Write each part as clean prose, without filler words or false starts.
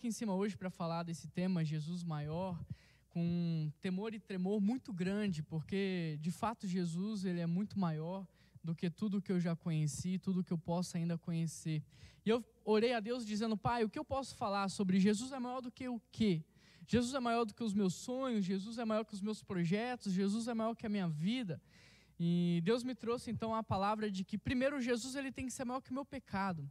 aqui em cima hoje para falar desse tema, Jesus maior, com temor e tremor muito grande, porque de fato Jesus ele é muito maior do que tudo que eu já conheci, tudo que eu posso ainda conhecer. E eu orei a Deus dizendo: Pai, o que eu posso falar sobre Jesus é maior do que o quê? Jesus é maior do que os meus sonhos, Jesus é maior que os meus projetos, Jesus é maior que a minha vida. E Deus me trouxe então a palavra de que primeiro Jesus ele tem que ser maior que o meu pecado.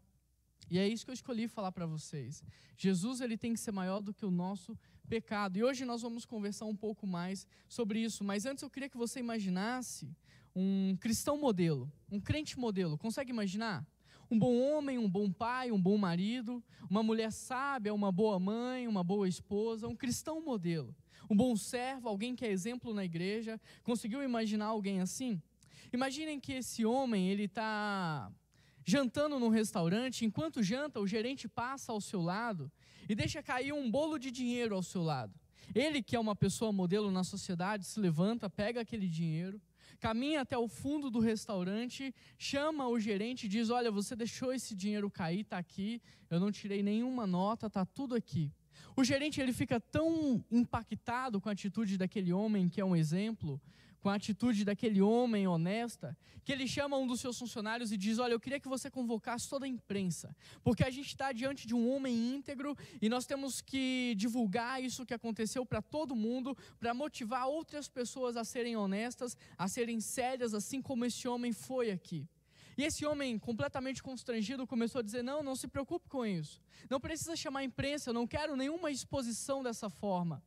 E é isso que eu escolhi falar para vocês. Jesus ele tem que ser maior do que o nosso pecado. E hoje nós vamos conversar um pouco mais sobre isso. Mas antes eu queria que você imaginasse um cristão modelo, um crente modelo. Consegue imaginar? Um bom homem, um bom pai, um bom marido, uma mulher sábia, uma boa mãe, uma boa esposa, um cristão modelo. Um bom servo, alguém que é exemplo na igreja. Conseguiu imaginar alguém assim? Imaginem que esse homem ele está jantando num restaurante. Enquanto janta, o gerente passa ao seu lado e deixa cair um bolo de dinheiro ao seu lado. Ele, que é uma pessoa modelo na sociedade, se levanta, pega aquele dinheiro, caminha até o fundo do restaurante, chama o gerente e diz: olha, você deixou esse dinheiro cair, está aqui, eu não tirei nenhuma nota, está tudo aqui. O gerente ele fica tão impactado com a atitude daquele homem, que é um exemplo, com a atitude daquele homem honesta, que ele chama um dos seus funcionários e diz: olha, eu queria que você convocasse toda a imprensa, porque a gente está diante de um homem íntegro e nós temos que divulgar isso que aconteceu para todo mundo, para motivar outras pessoas a serem honestas, a serem sérias, assim como esse homem foi aqui. E esse homem, completamente constrangido, começou a dizer: não se preocupe com isso, não precisa chamar a imprensa, eu não quero nenhuma exposição dessa forma.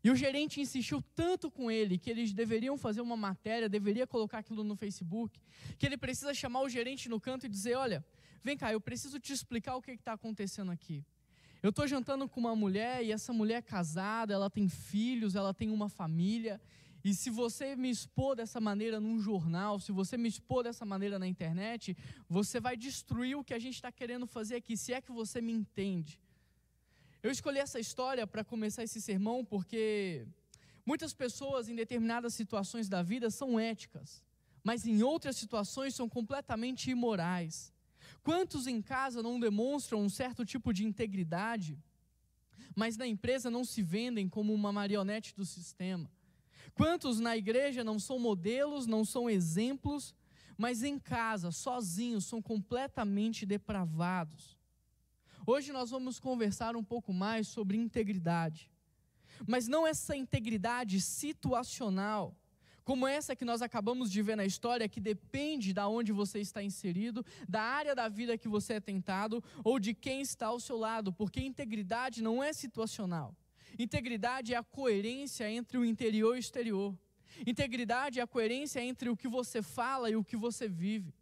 E o gerente insistiu tanto com ele, que eles deveriam fazer uma matéria, deveria colocar aquilo no Facebook, que ele precisa chamar o gerente no canto e dizer: olha, vem cá, eu preciso te explicar o que está acontecendo aqui. Eu estou jantando com uma mulher, e essa mulher é casada, ela tem filhos, ela tem uma família, e se você me expor dessa maneira num jornal, se você me expor dessa maneira na internet, você vai destruir o que a gente está querendo fazer aqui, se é que você me entende. Eu escolhi essa história para começar esse sermão porque muitas pessoas em determinadas situações da vida são éticas, mas em outras situações são completamente imorais. Quantos em casa não demonstram um certo tipo de integridade, mas na empresa não se vendem como uma marionete do sistema? Quantos na igreja não são modelos, não são exemplos, mas em casa, sozinhos, são completamente depravados? Hoje nós vamos conversar um pouco mais sobre integridade, mas não essa integridade situacional, como essa que nós acabamos de ver na história, que depende de onde você está inserido, da área da vida que você é tentado, ou de quem está ao seu lado, porque integridade não é situacional. Integridade é a coerência entre o interior e o exterior. Integridade é a coerência entre o que você fala e o que você vive.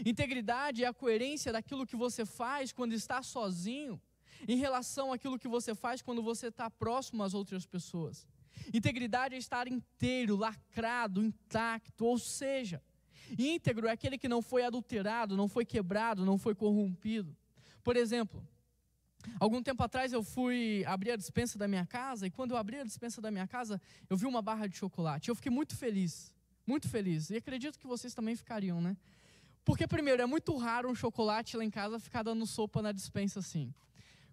Integridade é a coerência daquilo que você faz quando está sozinho, em relação àquilo que você faz quando você está próximo às outras pessoas. Integridade é estar inteiro, lacrado, intacto, ou seja, íntegro é aquele que não foi adulterado, não foi quebrado, não foi corrompido. Por exemplo, algum tempo atrás eu fui abrir a despensa da minha casa, e quando eu abri a despensa da minha casa, eu vi uma barra de chocolate. Eu fiquei muito feliz, e acredito que vocês também ficariam, né? Porque primeiro, é muito raro um chocolate lá em casa ficar dando sopa na despensa assim.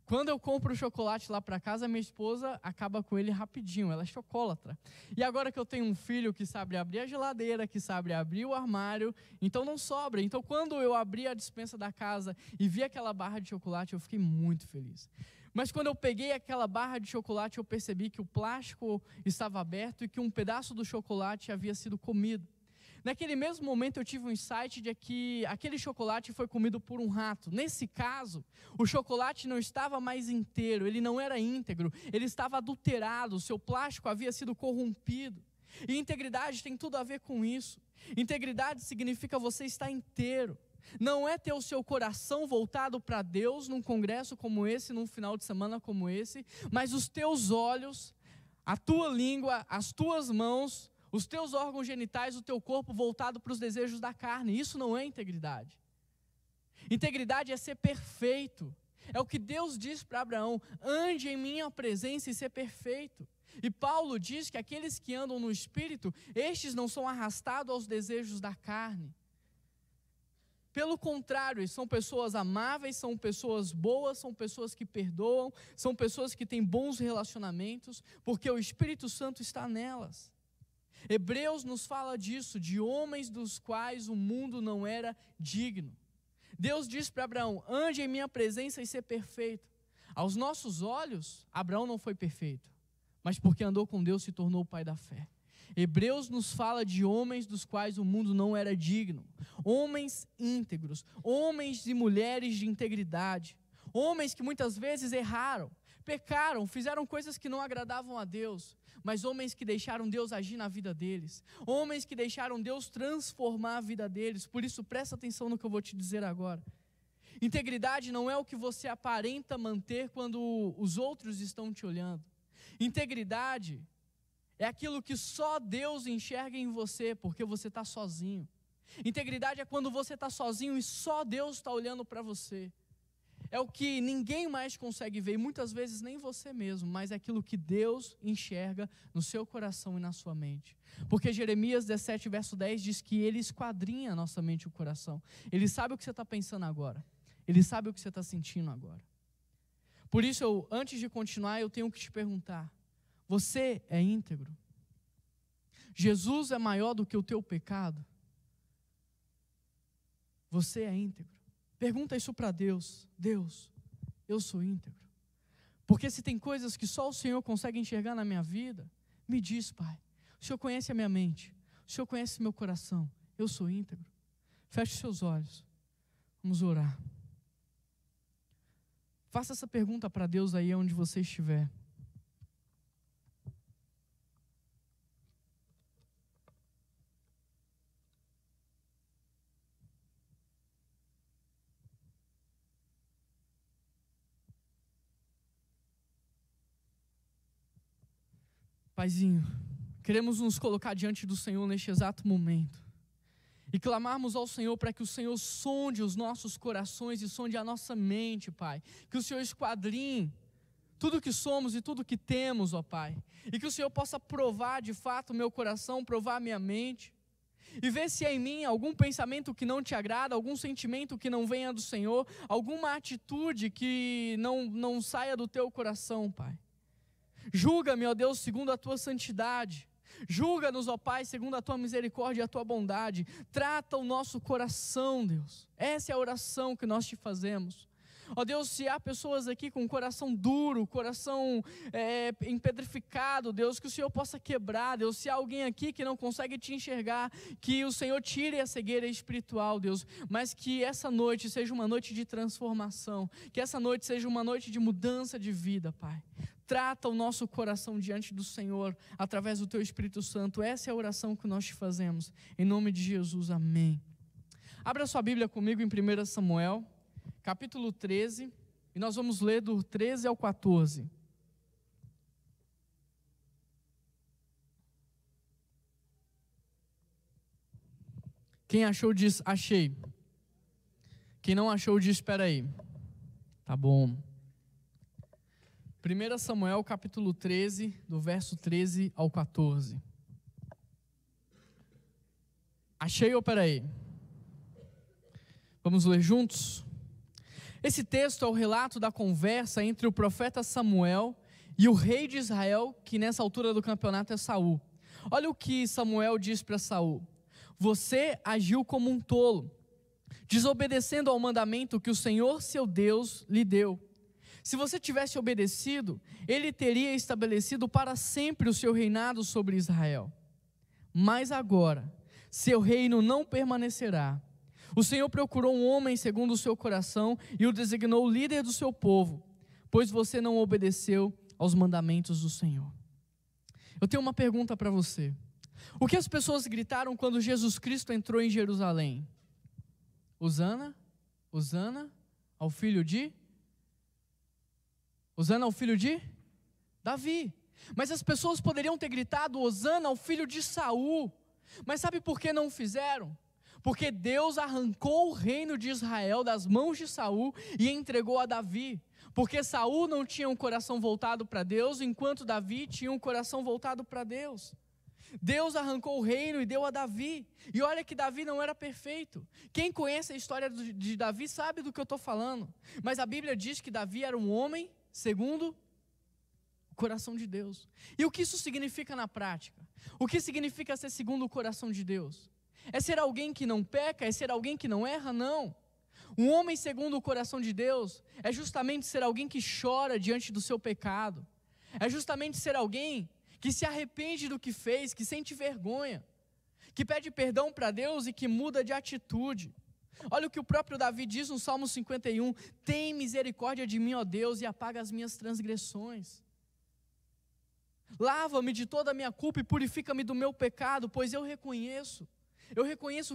Quando eu compro o chocolate lá para casa, minha esposa acaba com ele rapidinho, ela é chocolatra. E agora que eu tenho um filho que sabe abrir a geladeira, que sabe abrir o armário, então não sobra. Então quando eu abri a despensa da casa e vi aquela barra de chocolate, eu fiquei muito feliz. Mas quando eu peguei aquela barra de chocolate, eu percebi que o plástico estava aberto e que um pedaço do chocolate havia sido comido. Naquele mesmo momento eu tive um insight de que aquele chocolate foi comido por um rato. Nesse caso, o chocolate não estava mais inteiro, ele não era íntegro, ele estava adulterado, o seu plástico havia sido corrompido. E integridade tem tudo a ver com isso. Integridade significa você estar inteiro. Não é ter o seu coração voltado para Deus num congresso como esse, num final de semana como esse, mas os teus olhos, a tua língua, as tuas mãos, os teus órgãos genitais, o teu corpo voltado para os desejos da carne. Isso não é integridade. Integridade é ser perfeito. É o que Deus diz para Abraão: ande em minha presença e ser perfeito. E Paulo diz que aqueles que andam no Espírito, estes não são arrastados aos desejos da carne. Pelo contrário, eles são pessoas amáveis, são pessoas boas, são pessoas que perdoam, são pessoas que têm bons relacionamentos, porque o Espírito Santo está nelas. Hebreus nos fala disso, de homens dos quais o mundo não era digno. Deus diz para Abraão: ande em minha presença e ser perfeito. Aos nossos olhos, Abraão não foi perfeito, mas porque andou com Deus se tornou o pai da fé. Hebreus nos fala de homens dos quais o mundo não era digno, homens íntegros, homens e mulheres de integridade, homens que muitas vezes erraram, pecaram, fizeram coisas que não agradavam a Deus, mas homens que deixaram Deus agir na vida deles, homens que deixaram Deus transformar a vida deles. Por isso presta atenção no que eu vou te dizer agora. Integridade não é o que você aparenta manter quando os outros estão te olhando. Integridade é aquilo que só Deus enxerga em você, porque você está sozinho. Integridade é quando você está sozinho e só Deus está olhando para você. É o que ninguém mais consegue ver, e muitas vezes nem você mesmo, mas é aquilo que Deus enxerga no seu coração e na sua mente. Porque Jeremias 17, verso 10 diz que Ele esquadrinha a nossa mente e o coração. Ele sabe o que você está pensando agora. Ele sabe o que você está sentindo agora. Por isso, antes de continuar, eu tenho que te perguntar: você é íntegro? Jesus é maior do que o teu pecado? Você é íntegro? Pergunta isso para Deus. Deus, eu sou íntegro? Porque se tem coisas que só o Senhor consegue enxergar na minha vida, me diz, Pai. O Senhor conhece a minha mente, o Senhor conhece meu coração. Eu sou íntegro? Feche seus olhos. Vamos orar. Faça essa pergunta para Deus aí onde você estiver. Paizinho, queremos nos colocar diante do Senhor neste exato momento e clamarmos ao Senhor para que o Senhor sonde os nossos corações e sonde a nossa mente, Pai. Que o Senhor esquadrinhe tudo que somos e tudo que temos, ó Pai. E que o Senhor possa provar de fato o meu coração, provar a minha mente. E ver se há em mim algum pensamento que não te agrada, algum sentimento que não venha do Senhor, alguma atitude que não saia do teu coração, Pai. Julga-me, ó Deus, segundo a tua santidade. Julga-nos, ó Pai, segundo a tua misericórdia e a tua bondade. Trata o nosso coração, Deus. Essa é a oração que nós te fazemos. Ó Deus, se há pessoas aqui com coração duro, coração empedrificado, Deus, que o Senhor possa quebrar, Deus. Se há alguém aqui que não consegue te enxergar, que o Senhor tire a cegueira espiritual, Deus. Mas que essa noite seja uma noite de transformação, que essa noite seja uma noite de mudança de vida, Pai. Trata o nosso coração diante do Senhor, através do Teu Espírito Santo. Essa é a oração que nós te fazemos, em nome de Jesus, amém. Abra sua Bíblia comigo em 1 Samuel, capítulo 13, e nós vamos ler do 13 ao 14. Quem achou diz, achei. Quem não achou diz, espera aí. Tá bom. 1 Samuel capítulo 13, do verso 13 ao 14. Achei ou peraí? Vamos ler juntos? Esse texto é o relato da conversa entre o profeta Samuel e o rei de Israel, que nessa altura do campeonato é Saul. Olha o que Samuel diz para Saul: você agiu como um tolo, desobedecendo ao mandamento que o Senhor seu Deus lhe deu. Se você tivesse obedecido, ele teria estabelecido para sempre o seu reinado sobre Israel. Mas agora, seu reino não permanecerá. O Senhor procurou um homem segundo o seu coração e o designou líder do seu povo, pois você não obedeceu aos mandamentos do Senhor. Eu tenho uma pergunta para você. O que as pessoas gritaram quando Jesus Cristo entrou em Jerusalém? Hosana, Hosana ao filho de... Hosana ao filho de Davi. Mas as pessoas poderiam ter gritado Hosana ao filho de Saul. Mas sabe por que não fizeram? Porque Deus arrancou o reino de Israel das mãos de Saul e entregou a Davi. Porque Saul não tinha um coração voltado para Deus, enquanto Davi tinha um coração voltado para Deus. Deus arrancou o reino e deu a Davi. E olha que Davi não era perfeito. Quem conhece a história de Davi sabe do que eu estou falando. Mas a Bíblia diz que Davi era um homem segundo o coração de Deus. E o que isso significa na prática? O que significa ser segundo o coração de Deus? É ser alguém que não peca? É ser alguém que não erra? Não. Um homem segundo o coração de Deus é justamente ser alguém que chora diante do seu pecado. É justamente ser alguém que se arrepende do que fez, que sente vergonha, que pede perdão para Deus e que muda de atitude. Olha o que o próprio Davi diz no Salmo 51, tem misericórdia de mim, ó Deus, e apaga as minhas transgressões. Lava-me de toda a minha culpa e purifica-me do meu pecado, pois eu reconheço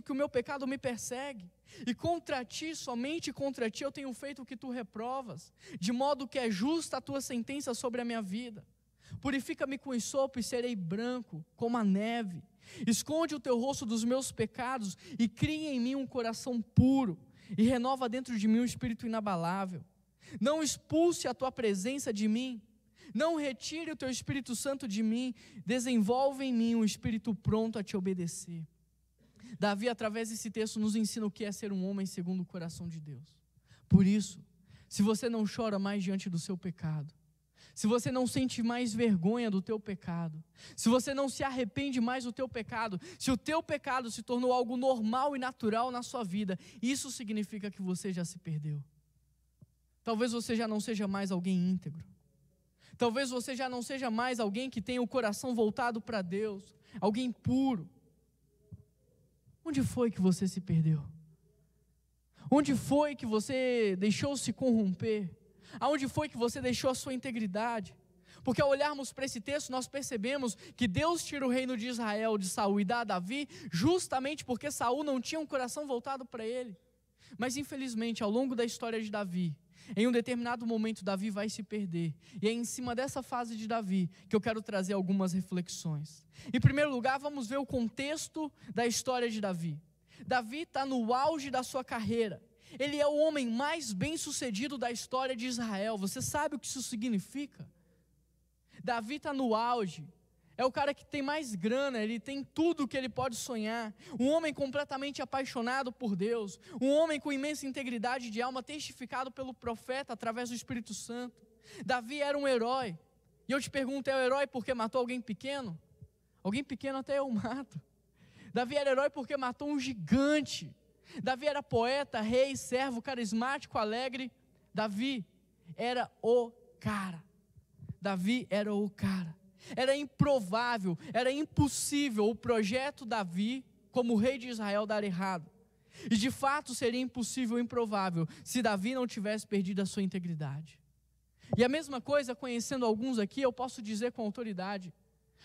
que o meu pecado me persegue, e contra ti, somente contra ti, eu tenho feito o que tu reprovas, de modo que é justa a tua sentença sobre a minha vida. Purifica-me com esopo e serei branco como a neve. Esconde o teu rosto dos meus pecados e cria em mim um coração puro e renova dentro de mim um espírito inabalável. Não expulse a tua presença de mim, não retire o teu Espírito Santo de mim, desenvolve em mim um espírito pronto a te obedecer. Davi, através desse texto, nos ensina o que é ser um homem segundo o coração de Deus. Por isso, se você não chora mais diante do seu pecado, se você não sente mais vergonha do teu pecado, se você não se arrepende mais do teu pecado, se o teu pecado se tornou algo normal e natural na sua vida, isso significa que você já se perdeu. Talvez você já não seja mais alguém íntegro. Talvez você já não seja mais alguém que tenha o coração voltado para Deus, alguém puro. Onde foi que você se perdeu? Onde foi que você deixou se corromper? Aonde foi que você deixou a sua integridade? Porque ao olharmos para esse texto, nós percebemos que Deus tira o reino de Israel de Saul e dá a Davi, justamente porque Saul não tinha um coração voltado para ele. Mas infelizmente, ao longo da história de Davi, em um determinado momento Davi vai se perder. E é em cima dessa fase de Davi que eu quero trazer algumas reflexões. Em primeiro lugar, vamos ver o contexto da história de Davi. Davi está no auge da sua carreira. Ele é o homem mais bem-sucedido da história de Israel. Você sabe o que isso significa? Davi está no auge. É o cara que tem mais grana, ele tem tudo o que ele pode sonhar. Um homem completamente apaixonado por Deus. Um homem com imensa integridade de alma, testificado pelo profeta através do Espírito Santo. Davi era um herói. E eu te pergunto, é o herói porque matou alguém pequeno? Alguém pequeno até eu mato. Davi era herói porque matou um gigante. Davi era poeta, rei, servo, carismático, alegre. Davi era o cara. Davi era o cara. Era improvável, era impossível o projeto Davi, como rei de Israel, dar errado. E de fato seria impossível e improvável se Davi não tivesse perdido a sua integridade. E a mesma coisa, conhecendo alguns aqui, eu posso dizer com autoridade.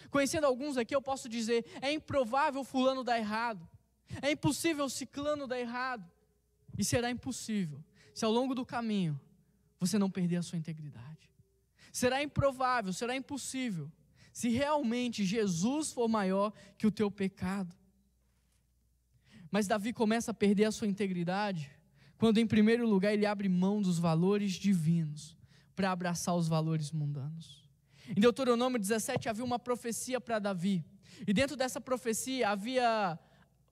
Conhecendo alguns aqui, eu posso dizer, é improvável fulano dar errado. É impossível ciclano dar errado. E será impossível se ao longo do caminho você não perder a sua integridade. Será improvável, será impossível se realmente Jesus for maior que o teu pecado. Mas Davi começa a perder a sua integridade quando em primeiro lugar ele abre mão dos valores divinos para abraçar os valores mundanos. Em Deuteronômio 17 havia uma profecia para Davi. E dentro dessa profecia havia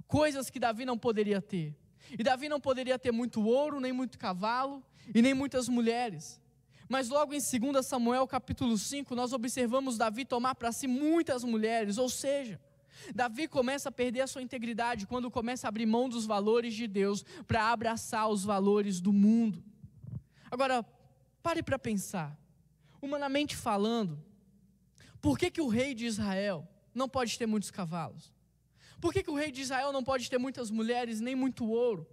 coisas que Davi não poderia ter. E Davi não poderia ter muito ouro, nem muito cavalo, e nem muitas mulheres. Mas logo em 2 Samuel capítulo 5, nós observamos Davi tomar para si muitas mulheres. Ou seja, Davi começa a perder a sua integridade quando começa a abrir mão dos valores de Deus para abraçar os valores do mundo. Agora, pare para pensar. Humanamente falando, por que o rei de Israel não pode ter muitos cavalos? Por que o rei de Israel não pode ter muitas mulheres, nem muito ouro?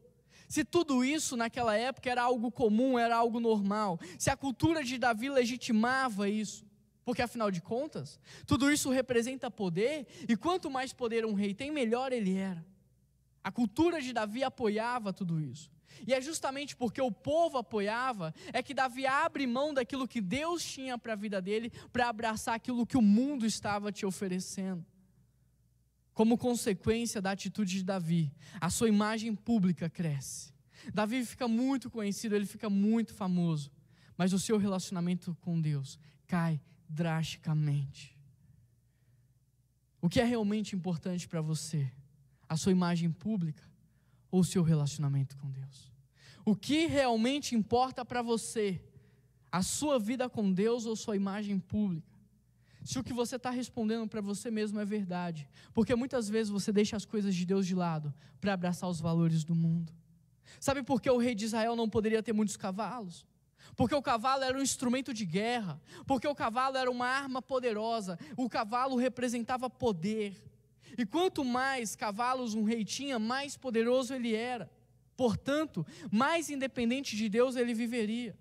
Se tudo isso naquela época era algo comum, era algo normal, se a cultura de Davi legitimava isso, porque afinal de contas, tudo isso representa poder, e quanto mais poder um rei tem, melhor ele era. A cultura de Davi apoiava tudo isso, e é justamente porque o povo apoiava, é que Davi abre mão daquilo que Deus tinha para a vida dele, para abraçar aquilo que o mundo estava te oferecendo. Como consequência da atitude de Davi, a sua imagem pública cresce. Davi fica muito conhecido, ele fica muito famoso, mas o seu relacionamento com Deus cai drasticamente. O que é realmente importante para você? A sua imagem pública ou o seu relacionamento com Deus? O que realmente importa para você? A sua vida com Deus ou sua imagem pública? Se o que você está respondendo para você mesmo é verdade, porque muitas vezes você deixa as coisas de Deus de lado para abraçar os valores do mundo. Sabe por que o rei de Israel não poderia ter muitos cavalos? Porque o cavalo era um instrumento de guerra, porque o cavalo era uma arma poderosa, o cavalo representava poder. E quanto mais cavalos um rei tinha, mais poderoso ele era. Portanto, mais independente de Deus ele viveria.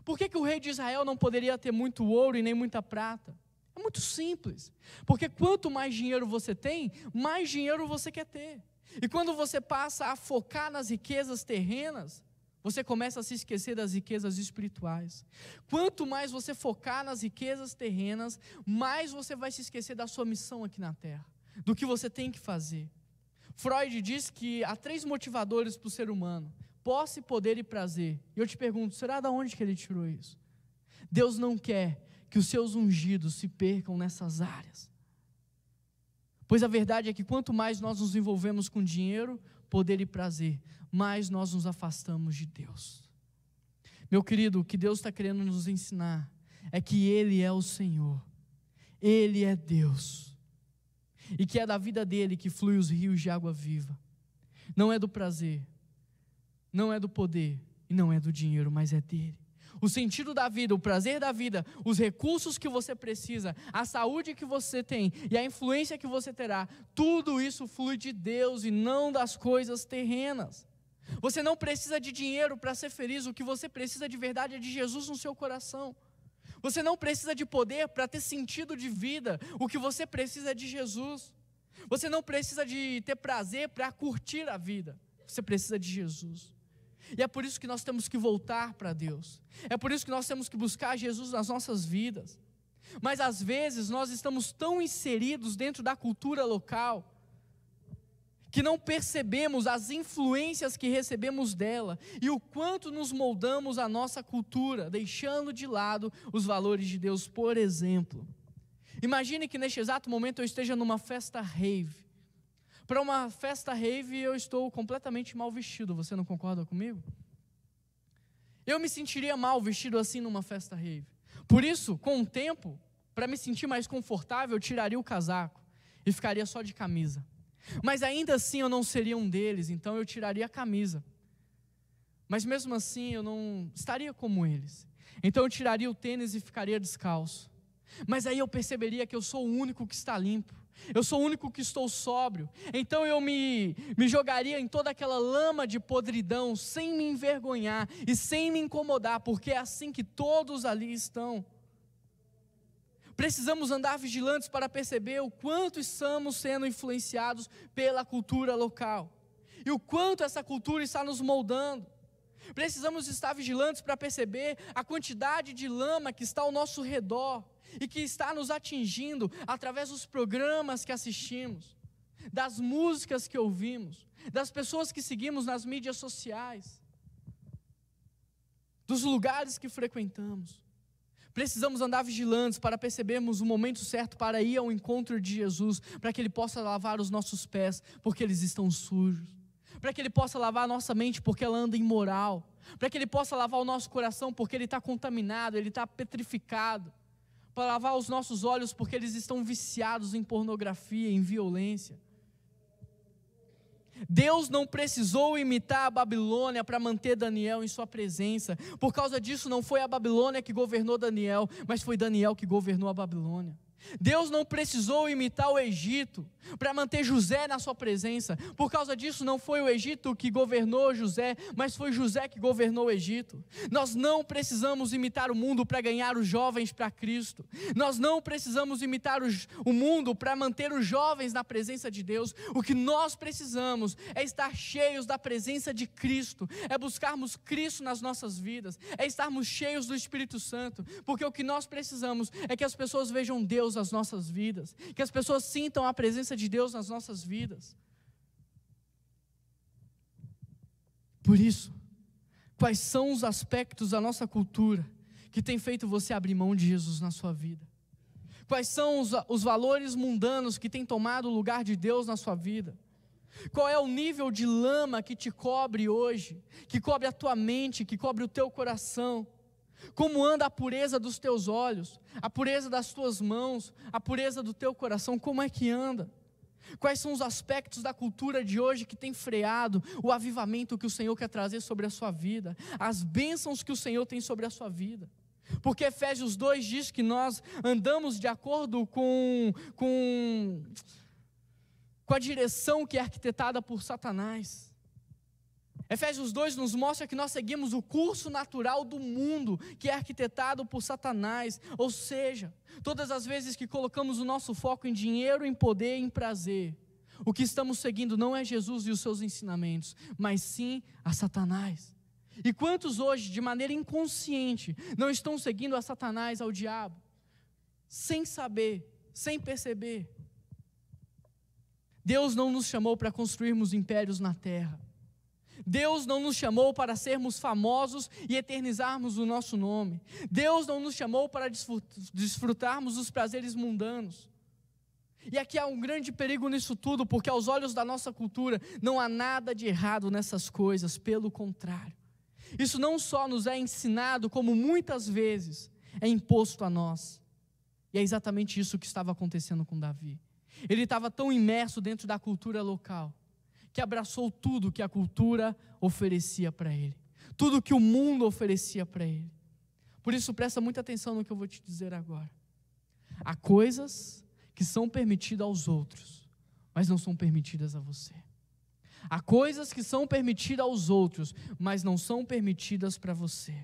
Por que o rei de Israel não poderia ter muito ouro e nem muita prata? É muito simples, porque quanto mais dinheiro você tem, mais dinheiro você quer ter. E quando você passa a focar nas riquezas terrenas, você começa a se esquecer das riquezas espirituais. Quanto mais você focar nas riquezas terrenas, mais você vai se esquecer da sua missão aqui na terra, do que você tem que fazer. Freud diz que há 3 motivadores para o ser humano: posse, poder e prazer. E eu te pergunto, será de onde que ele tirou isso? Deus não quer que os seus ungidos se percam nessas áreas. Pois a verdade é que quanto mais nós nos envolvemos com dinheiro, poder e prazer, mais nós nos afastamos de Deus. Meu querido, o que Deus está querendo nos ensinar é que Ele é o Senhor, Ele é Deus, e que é da vida dEle que flui os rios de água viva. Não é do prazer, não é do poder e não é do dinheiro, mas é dEle. O sentido da vida, o prazer da vida, os recursos que você precisa, a saúde que você tem e a influência que você terá, tudo isso flui de Deus e não das coisas terrenas. Você não precisa de dinheiro para ser feliz, o que você precisa de verdade é de Jesus no seu coração. Você não precisa de poder para ter sentido de vida, o que você precisa é de Jesus. Você não precisa de ter prazer para curtir a vida, você precisa de Jesus. E é por isso que nós temos que voltar para Deus. É por isso que nós temos que buscar Jesus nas nossas vidas. Mas às vezes nós estamos tão inseridos dentro da cultura local que não percebemos as influências que recebemos dela e o quanto nos moldamos a nossa cultura, deixando de lado os valores de Deus. Por exemplo, imagine que neste exato momento eu esteja numa festa rave. Para uma festa rave eu estou completamente mal vestido, você não concorda comigo? Eu me sentiria mal vestido assim numa festa rave. Por isso, com o tempo, para me sentir mais confortável, eu tiraria o casaco e ficaria só de camisa. Mas ainda assim eu não seria um deles, então eu tiraria a camisa. Mas mesmo assim eu não estaria como eles. Então eu tiraria o tênis e ficaria descalço. Mas aí eu perceberia que eu sou o único que está limpo. Eu sou o único que estou sóbrio. Então eu me jogaria em toda aquela lama de podridão, sem me envergonhar e sem me incomodar, porque é assim que todos ali estão. Precisamos andar vigilantes para perceber o quanto estamos sendo influenciados pela cultura local e o quanto essa cultura está nos moldando. Precisamos estar vigilantes para perceber a quantidade de lama que está ao nosso redor e que está nos atingindo através dos programas que assistimos, das músicas que ouvimos, das pessoas que seguimos nas mídias sociais, dos lugares que frequentamos. Precisamos andar vigilantes para percebermos o momento certo para ir ao encontro de Jesus, para que Ele possa lavar os nossos pés, porque eles estão sujos, para que Ele possa lavar a nossa mente, porque ela anda imoral, para que Ele possa lavar o nosso coração, porque ele está contaminado, ele está petrificado, para lavar os nossos olhos, porque eles estão viciados em pornografia, em violência. Deus não precisou imitar a Babilônia para manter Daniel em sua presença. Por causa disso não foi a Babilônia que governou Daniel, mas foi Daniel que governou a Babilônia. Deus não precisou imitar o Egito para manter José na sua presença. Por causa disso não foi o Egito que governou José, mas foi José que governou o Egito. Nós não precisamos imitar o mundo para ganhar os jovens para Cristo. Nós não precisamos imitar o mundo para manter os jovens na presença de Deus. O que nós precisamos é estar cheios da presença de Cristo, é buscarmos Cristo nas nossas vidas, é estarmos cheios do Espírito Santo, porque o que nós precisamos é que as pessoas vejam Deus nas nossas vidas, que as pessoas sintam a presença de Deus nas nossas vidas. Por isso, quais são os aspectos da nossa cultura que tem feito você abrir mão de Jesus na sua vida? Quais são os valores mundanos que têm tomado o lugar de Deus na sua vida? Qual é o nível de lama que te cobre hoje, que cobre a tua mente, que cobre o teu coração? Como anda a pureza dos teus olhos, a pureza das tuas mãos, a pureza do teu coração, como é que anda? Quais são os aspectos da cultura de hoje que tem freado o avivamento que o Senhor quer trazer sobre a sua vida, as bênçãos que o Senhor tem sobre a sua vida? Porque Efésios 2 diz que nós andamos de acordo com a direção que é arquitetada por Satanás. Efésios 2 nos mostra que nós seguimos o curso natural do mundo, que é arquitetado por Satanás. Ou seja, todas as vezes que colocamos o nosso foco em dinheiro, em poder, em prazer, o que estamos seguindo não é Jesus e os seus ensinamentos, mas sim a Satanás. E quantos hoje, de maneira inconsciente, não estão seguindo a Satanás, ao diabo, sem saber, sem perceber? Deus não nos chamou para construirmos impérios na terra. Deus não nos chamou para sermos famosos e eternizarmos o nosso nome. Deus não nos chamou para desfrutarmos os prazeres mundanos. E aqui há um grande perigo nisso tudo, porque aos olhos da nossa cultura não há nada de errado nessas coisas, pelo contrário. Isso não só nos é ensinado, como muitas vezes é imposto a nós. E é exatamente isso que estava acontecendo com Davi. Ele estava tão imerso dentro da cultura local, que abraçou tudo que a cultura oferecia para ele, tudo que o mundo oferecia para ele. Por isso presta muita atenção no que eu vou te dizer agora. Há coisas que são permitidas aos outros, mas não são permitidas a você. Há coisas que são permitidas aos outros, mas não são permitidas para você.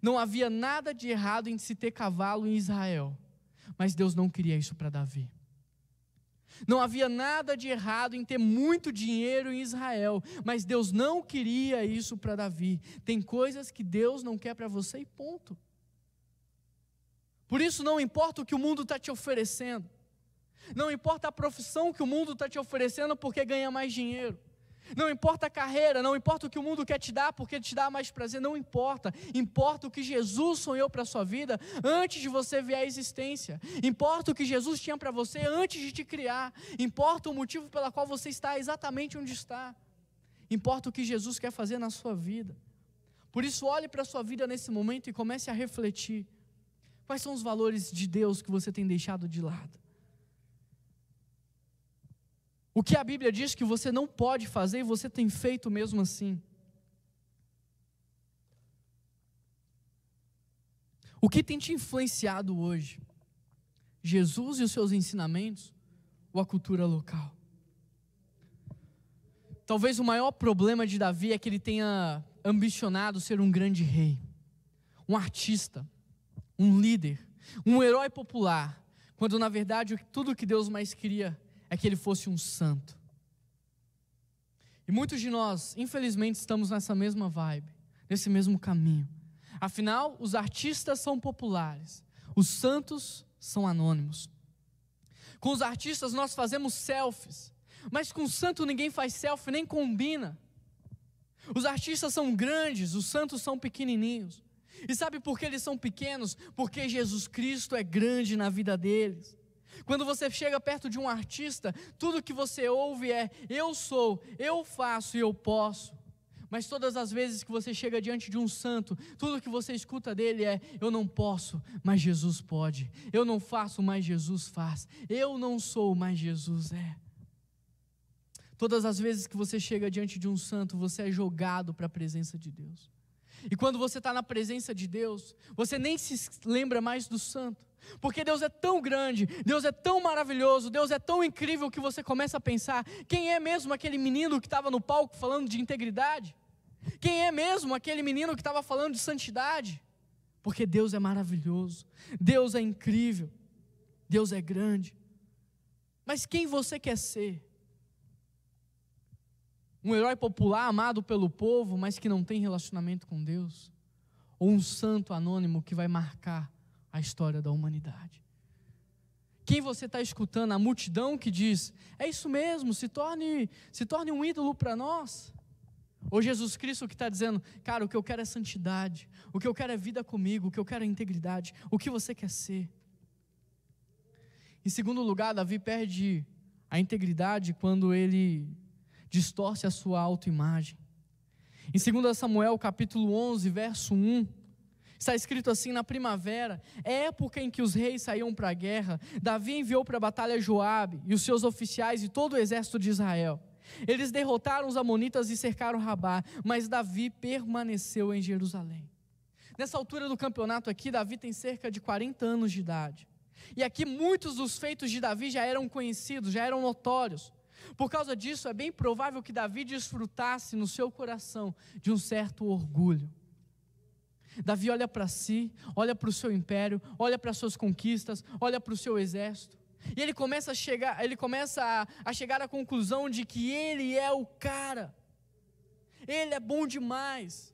Não havia nada de errado em se ter cavalo em Israel, mas Deus não queria isso para Davi. Não havia nada de errado em ter muito dinheiro em Israel, mas Deus não queria isso para Davi. Tem coisas que Deus não quer para você e ponto. Por isso não importa o que o mundo está te oferecendo, não importa a profissão que o mundo está te oferecendo porque ganha mais dinheiro, não importa a carreira, não importa o que o mundo quer te dar porque te dá mais prazer, não importa. Importa o que Jesus sonhou para a sua vida antes de você vir à existência. Importa o que Jesus tinha para você antes de te criar. Importa o motivo pelo qual você está exatamente onde está. Importa o que Jesus quer fazer na sua vida. Por isso olhe para a sua vida nesse momento e comece a refletir. Quais são os valores de Deus que você tem deixado de lado? O que a Bíblia diz que você não pode fazer e você tem feito mesmo assim? O que tem te influenciado hoje? Jesus e os seus ensinamentos ou a cultura local? Talvez o maior problema de Davi é que ele tenha ambicionado ser um grande rei, um artista, um líder, um herói popular, quando na verdade tudo que Deus mais queria é que ele fosse um santo. E muitos de nós, infelizmente, estamos nessa mesma vibe, nesse mesmo caminho. Afinal, os artistas são populares, os santos são anônimos. Com os artistas nós fazemos selfies, mas com o santo ninguém faz selfie, nem combina. Os artistas são grandes, os santos são pequenininhos. E sabe por que eles são pequenos? Porque Jesus Cristo é grande na vida deles. Quando você chega perto de um artista, tudo que você ouve é: eu sou, eu faço e eu posso. Mas todas as vezes que você chega diante de um santo, tudo que você escuta dele é: eu não posso, mas Jesus pode. Eu não faço, mas Jesus faz. Eu não sou, mas Jesus é. Todas as vezes que você chega diante de um santo, você é jogado para a presença de Deus. E quando você está na presença de Deus, você nem se lembra mais do santo. Porque Deus é tão grande, Deus é tão maravilhoso, Deus é tão incrível que você começa a pensar: quem é mesmo aquele menino que estava no palco falando de integridade? Quem é mesmo aquele menino que estava falando de santidade? Porque Deus é maravilhoso, Deus é incrível, Deus é grande. Mas quem você quer ser? Um herói popular amado pelo povo, mas que não tem relacionamento com Deus? Ou um santo anônimo que vai marcar a história da humanidade? Quem você está escutando? A multidão que diz: é isso mesmo, se torne um ídolo para nós? Ou Jesus Cristo que está dizendo: cara, o que eu quero é santidade, o que eu quero é vida comigo, o que eu quero é integridade? O que você quer ser? Em segundo lugar, Davi perde a integridade quando ele distorce a sua autoimagem. Em 2 Samuel capítulo 11, verso 1, está escrito assim: na primavera, época em que os reis saíam para a guerra, Davi enviou para a batalha Joabe e os seus oficiais e todo o exército de Israel. Eles derrotaram os amonitas e cercaram Rabá, mas Davi permaneceu em Jerusalém. Nessa altura do campeonato aqui, Davi tem cerca de 40 anos de idade. E aqui muitos dos feitos de Davi já eram conhecidos, já eram notórios. Por causa disso, é bem provável que Davi desfrutasse no seu coração de um certo orgulho. Davi olha para si, olha para o seu império, olha para as suas conquistas, olha para o seu exército. E ele começa a chegar à conclusão de que ele é o cara. Ele é bom demais.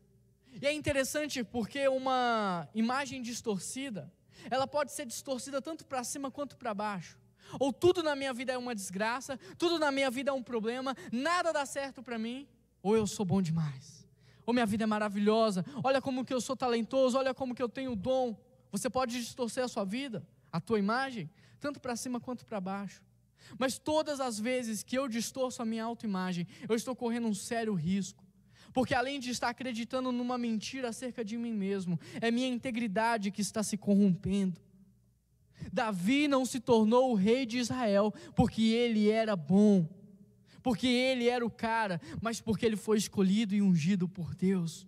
E é interessante porque uma imagem distorcida, ela pode ser distorcida tanto para cima quanto para baixo. Ou tudo na minha vida é uma desgraça, tudo na minha vida é um problema, nada dá certo para mim, ou eu sou bom demais. Ou minha vida é maravilhosa, olha como que eu sou talentoso, olha como que eu tenho dom. Você pode distorcer a sua vida, a tua imagem, tanto para cima quanto para baixo. Mas todas as vezes que eu distorço a minha autoimagem, eu estou correndo um sério risco. Porque além de estar acreditando numa mentira acerca de mim mesmo, é minha integridade que está se corrompendo. Davi não se tornou o rei de Israel porque ele era bom, porque ele era o cara, mas porque ele foi escolhido e ungido por Deus.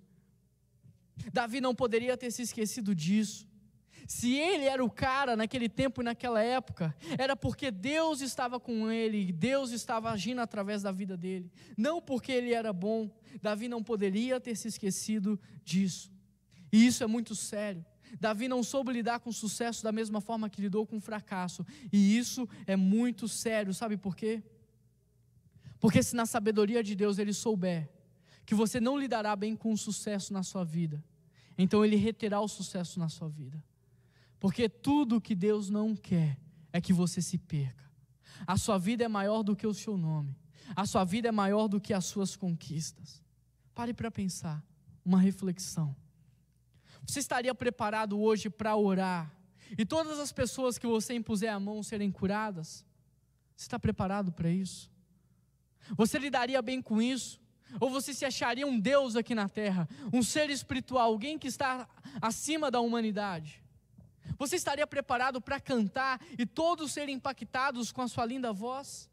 Davi não poderia ter se esquecido disso. Se ele era o cara naquele tempo e naquela época, era porque Deus estava com ele, Deus estava agindo através da vida dele, não porque ele era bom. Davi não poderia ter se esquecido disso, e isso é muito sério. Davi não soube lidar com o sucesso da mesma forma que lidou com o fracasso, e isso é muito sério. Sabe por quê? Porque se na sabedoria de Deus ele souber que você não lidará bem com o sucesso na sua vida, então ele reterá o sucesso na sua vida. Porque tudo que Deus não quer é que você se perca. A sua vida é maior do que o seu nome. A sua vida é maior do que as suas conquistas. Pare para pensar, uma reflexão. Você estaria preparado hoje para orar e todas as pessoas que você impuser a mão serem curadas? Você está preparado para isso? Você lidaria bem com isso? Ou você se acharia um Deus aqui na terra, um ser espiritual, alguém que está acima da humanidade? Você estaria preparado para cantar e todos serem impactados com a sua linda voz?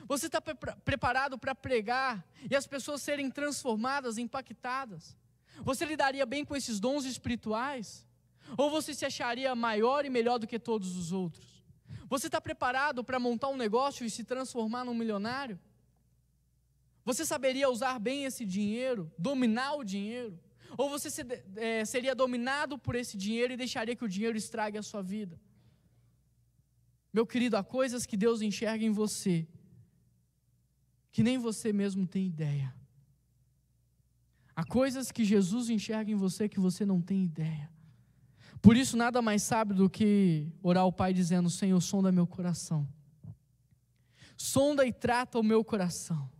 Você está preparado para pregar e as pessoas serem transformadas, impactadas? Você lidaria bem com esses dons espirituais? Ou você se acharia maior e melhor do que todos os outros? Você está preparado para montar um negócio e se transformar num milionário? Você saberia usar bem esse dinheiro, dominar o dinheiro? Ou você seria dominado por esse dinheiro e deixaria que o dinheiro estrague a sua vida? Meu querido, há coisas que Deus enxerga em você que nem você mesmo tem ideia. Há coisas que Jesus enxerga em você que você não tem ideia. Por isso nada mais sábio do que orar ao Pai dizendo: Senhor, sonda meu coração. Sonda e trata o meu coração.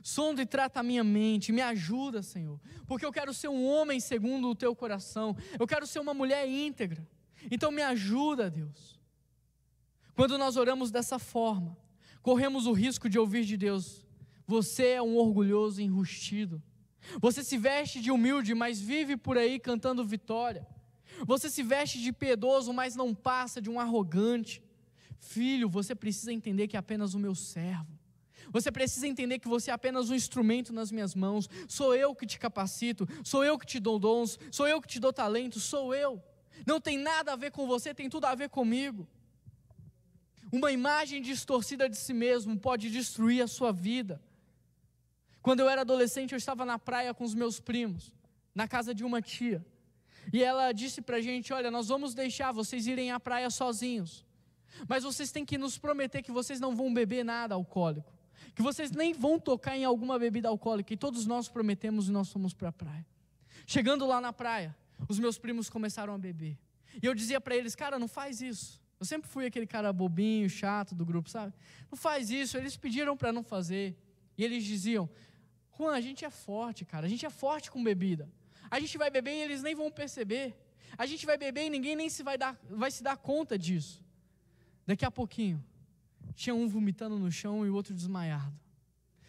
Sonda e trata a minha mente, me ajuda, Senhor, porque eu quero ser um homem segundo o teu coração, eu quero ser uma mulher íntegra, então me ajuda, Deus. Quando nós oramos dessa forma, corremos o risco de ouvir de Deus: você é um orgulhoso enrustido, você se veste de humilde, mas vive por aí cantando vitória, você se veste de piedoso, mas não passa de um arrogante. Filho, você precisa entender que é apenas o meu servo. Você precisa entender que você é apenas um instrumento nas minhas mãos. Sou eu que te capacito, sou eu que te dou dons, sou eu que te dou talento, sou eu. Não tem nada a ver com você, tem tudo a ver comigo. Uma imagem distorcida de si mesmo pode destruir a sua vida. Quando eu era adolescente, eu estava na praia com os meus primos, na casa de uma tia. E ela disse pra gente: olha, nós vamos deixar vocês irem à praia sozinhos, mas vocês têm que nos prometer que vocês não vão beber nada alcoólico, que vocês nem vão tocar em alguma bebida alcoólica. E todos nós prometemos e nós fomos para a praia. Chegando lá na praia, os meus primos começaram a beber. E eu dizia para eles: cara, não faz isso. Eu sempre fui aquele cara bobinho, chato do grupo, sabe? Não faz isso. Eles pediram para não fazer. E eles diziam: Juan, a gente é forte, cara. A gente é forte com bebida. A gente vai beber e eles nem vão perceber. A gente vai beber e ninguém nem vai se dar conta disso. Daqui a pouquinho, tinha um vomitando no chão e o outro desmaiado.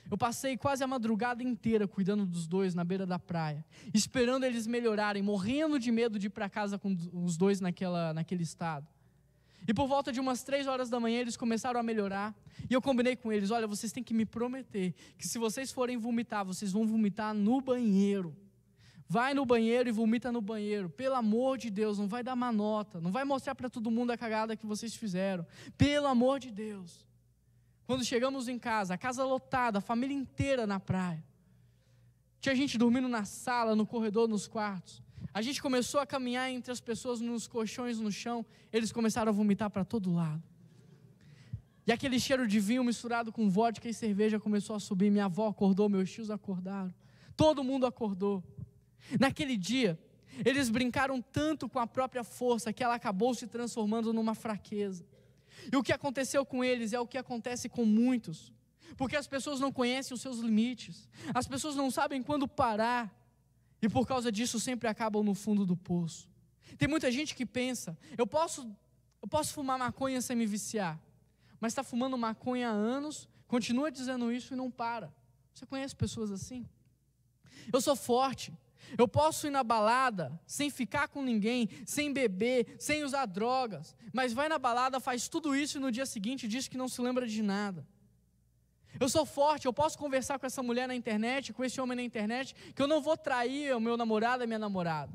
Eu passei quase a madrugada inteira cuidando dos dois na beira da praia, esperando eles melhorarem, morrendo de medo de ir para casa com os dois naquele estado. E por volta de umas 3 horas da manhã eles começaram a melhorar, e eu combinei com eles: olha, vocês têm que me prometer que se vocês forem vomitar, vocês vão vomitar no banheiro. Vai no banheiro e vomita no banheiro, pelo amor de Deus, não vai dar má nota, não vai mostrar para todo mundo a cagada que vocês fizeram, pelo amor de Deus. Quando chegamos em casa, a casa lotada, a família inteira na praia, tinha gente dormindo na sala, no corredor, nos quartos. A gente começou a caminhar entre as pessoas nos colchões, no chão, eles começaram a vomitar para todo lado. E aquele cheiro de vinho misturado com vodka e cerveja começou a subir. Minha avó acordou, meus tios acordaram, todo mundo acordou. Naquele dia, eles brincaram tanto com a própria força que ela acabou se transformando numa fraqueza. E o que aconteceu com eles é o que acontece com muitos, porque as pessoas não conhecem os seus limites, as pessoas não sabem quando parar, e por causa disso sempre acabam no fundo do poço. Tem muita gente que pensa: eu posso fumar maconha sem me viciar, mas está fumando maconha há anos, continua dizendo isso e não para. Você conhece pessoas assim? Eu sou forte, eu posso ir na balada sem ficar com ninguém, sem beber, sem usar drogas, mas vai na balada, faz tudo isso e no dia seguinte diz que não se lembra de nada. Eu sou forte, eu posso conversar com essa mulher na internet, com esse homem na internet, que eu não vou trair o meu namorado e a minha namorada.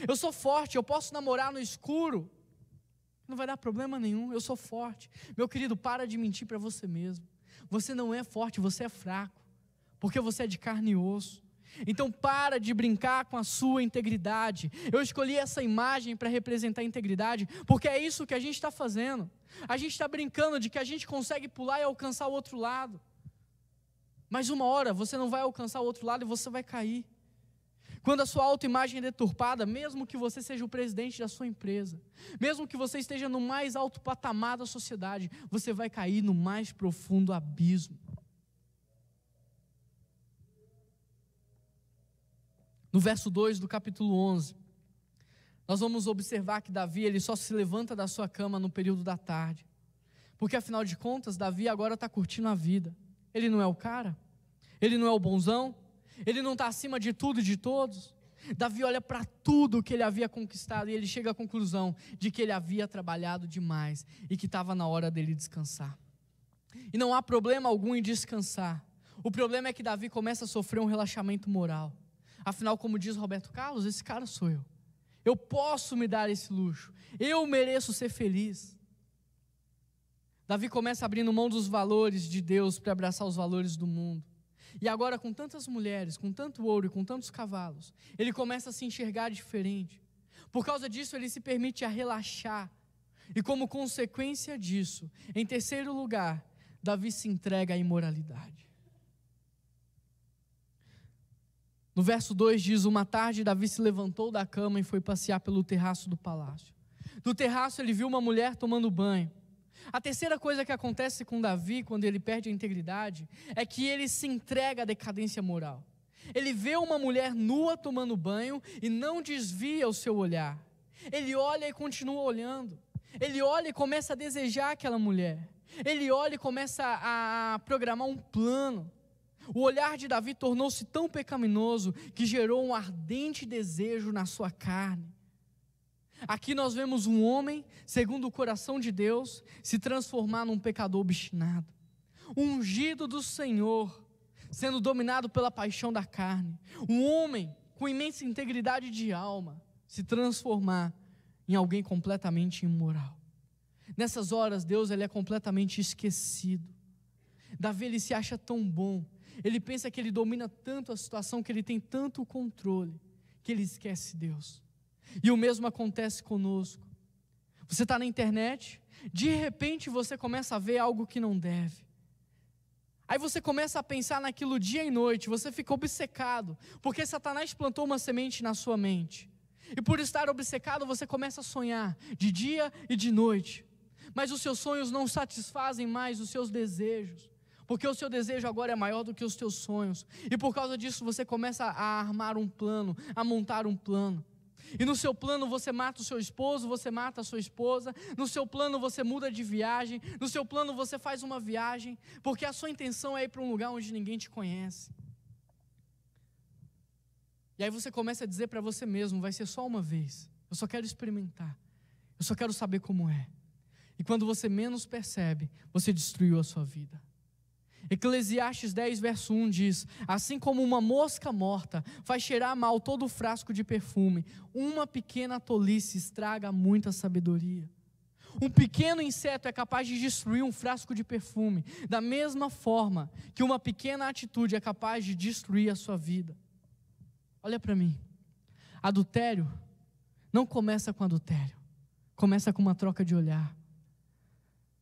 Eu sou forte, eu posso namorar no escuro, não vai dar problema nenhum, eu sou forte. Meu querido, para de mentir para você mesmo. Você não é forte, você é fraco, porque você é de carne e osso. Então para de brincar com a sua integridade. Eu escolhi essa imagem para representar a integridade, porque é isso que a gente está fazendo. A gente está brincando de que a gente consegue pular e alcançar o outro lado, mas uma hora você não vai alcançar o outro lado e você vai cair. Quando a sua autoimagem é deturpada, mesmo que você seja o presidente da sua empresa, mesmo que você esteja no mais alto patamar da sociedade, você vai cair no mais profundo abismo. No verso 2 do capítulo 11, nós vamos observar que Davi, ele só se levanta da sua cama no período da tarde, porque afinal de contas, Davi agora está curtindo a vida. Ele não é o cara, ele não é o bonzão, ele não está acima de tudo e de todos. Davi olha para tudo que ele havia conquistado e ele chega à conclusão de que ele havia trabalhado demais e que estava na hora dele descansar. E não há problema algum em descansar. O problema é que Davi começa a sofrer um relaxamento moral. Afinal, como diz Roberto Carlos, esse cara sou eu. Eu posso me dar esse luxo. Eu mereço ser feliz. Davi começa abrindo mão dos valores de Deus para abraçar os valores do mundo. E agora, com tantas mulheres, com tanto ouro e com tantos cavalos, ele começa a se enxergar diferente. Por causa disso, ele se permite a relaxar. E como consequência disso, em terceiro lugar, Davi se entrega à imoralidade. No verso 2 diz: uma tarde Davi se levantou da cama e foi passear pelo terraço do palácio. Do terraço ele viu uma mulher tomando banho. A terceira coisa que acontece com Davi quando ele perde a integridade é que ele se entrega à decadência moral. Ele vê uma mulher nua tomando banho e não desvia o seu olhar. Ele olha e continua olhando. Ele olha e começa a desejar aquela mulher. Ele olha e começa a programar um plano. O olhar de Davi tornou-se tão pecaminoso que gerou um ardente desejo na sua carne. Aqui nós vemos um homem, segundo o coração de Deus, se transformar num pecador obstinado. Ungido do Senhor, sendo dominado pela paixão da carne. Um homem com imensa integridade de alma, se transformar em alguém completamente imoral. Nessas horas, Deus ele é completamente esquecido. Davi ele se acha tão bom. Ele pensa que ele domina tanto a situação, que ele tem tanto controle, que ele esquece Deus. E o mesmo acontece conosco. Você está na internet, de repente você começa a ver algo que não deve. Aí você começa a pensar naquilo dia e noite, você fica obcecado, porque Satanás plantou uma semente na sua mente. E por estar obcecado, você começa a sonhar, de dia e de noite. Mas os seus sonhos não satisfazem mais os seus desejos. Porque o seu desejo agora é maior do que os teus sonhos. E por causa disso você começa a armar um plano, a montar um plano. E no seu plano você mata o seu esposo, você mata a sua esposa. No seu plano você muda de viagem. No seu plano você faz uma viagem, porque a sua intenção é ir para um lugar onde ninguém te conhece. E aí você começa a dizer para você mesmo, vai ser só uma vez. Eu só quero experimentar. Eu só quero saber como é. E quando você menos percebe, você destruiu a sua vida. Eclesiastes 10, verso 1 diz: assim como uma mosca morta faz cheirar mal todo o frasco de perfume, uma pequena tolice estraga muita sabedoria. Um pequeno inseto é capaz de destruir um frasco de perfume, da mesma forma que uma pequena atitude é capaz de destruir a sua vida. Olha para mim, adultério não começa com adultério, começa com uma troca de olhar,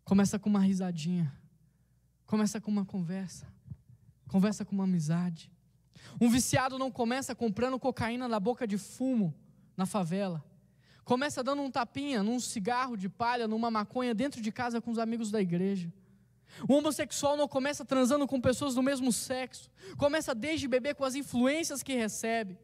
começa com uma risadinha, começa com uma conversa com uma amizade. Um viciado não começa comprando cocaína na boca de fumo na favela, começa dando um tapinha num cigarro de palha, numa maconha dentro de casa com os amigos da igreja. O homossexual não começa transando com pessoas do mesmo sexo, começa desde bebê com as influências que recebe,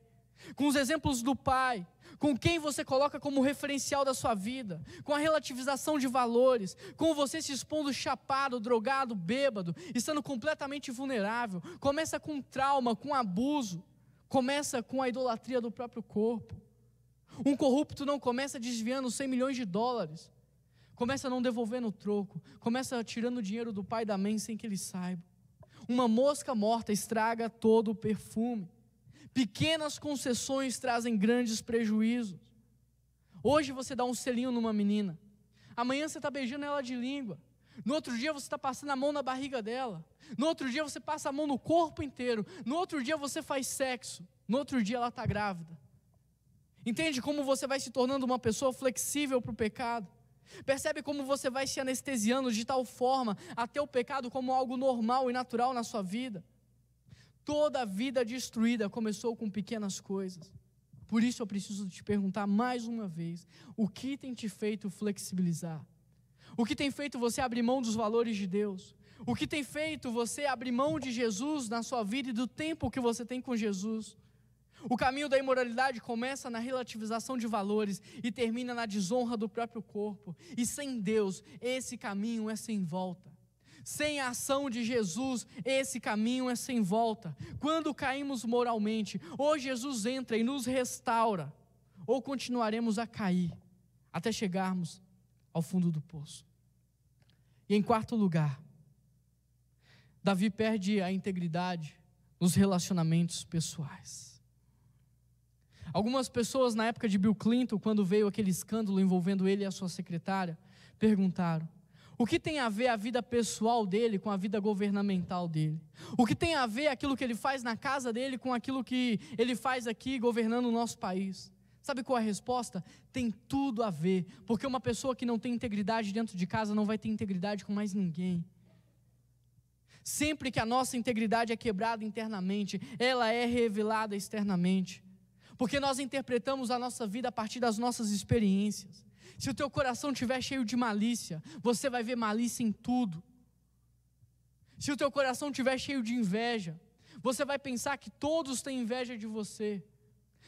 com os exemplos do pai, com quem você coloca como referencial da sua vida, com a relativização de valores, com você se expondo chapado, drogado, bêbado, estando completamente vulnerável. Começa com trauma, com abuso, começa com a idolatria do próprio corpo. Um corrupto não começa desviando 100 milhões de dólares, começa não devolvendo o troco, começa tirando o dinheiro do pai e da mãe sem que ele saiba. Uma mosca morta estraga todo o perfume. Pequenas concessões trazem grandes prejuízos. Hoje você dá um selinho numa menina, amanhã você está beijando ela de língua, no outro dia você está passando a mão na barriga dela, no outro dia você passa a mão no corpo inteiro, no outro dia você faz sexo, no outro dia ela está grávida. Entende como você vai se tornando uma pessoa flexível para o pecado? Percebe como você vai se anestesiando de tal forma a ter o pecado como algo normal e natural na sua vida? Toda a vida destruída começou com pequenas coisas. Por isso eu preciso te perguntar mais uma vez: o que tem te feito flexibilizar? O que tem feito você abrir mão dos valores de Deus? O que tem feito você abrir mão de Jesus na sua vida e do tempo que você tem com Jesus? O caminho da imoralidade começa na relativização de valores e termina na desonra do próprio corpo. E sem Deus, esse caminho é sem volta. Sem a ação de Jesus, esse caminho é sem volta. Quando caímos moralmente, ou Jesus entra e nos restaura, ou continuaremos a cair, até chegarmos ao fundo do poço. E em quarto lugar, Davi perde a integridade nos relacionamentos pessoais. Algumas pessoas na época de Bill Clinton, quando veio aquele escândalo envolvendo ele e a sua secretária, perguntaram: o que tem a ver a vida pessoal dele com a vida governamental dele? O que tem a ver aquilo que ele faz na casa dele com aquilo que ele faz aqui governando o nosso país? Sabe qual é a resposta? Tem tudo a ver, porque uma pessoa que não tem integridade dentro de casa não vai ter integridade com mais ninguém. Sempre que a nossa integridade é quebrada internamente, ela é revelada externamente, porque nós interpretamos a nossa vida a partir das nossas experiências. Se o teu coração estiver cheio de malícia, você vai ver malícia em tudo. Se o teu coração estiver cheio de inveja, você vai pensar que todos têm inveja de você.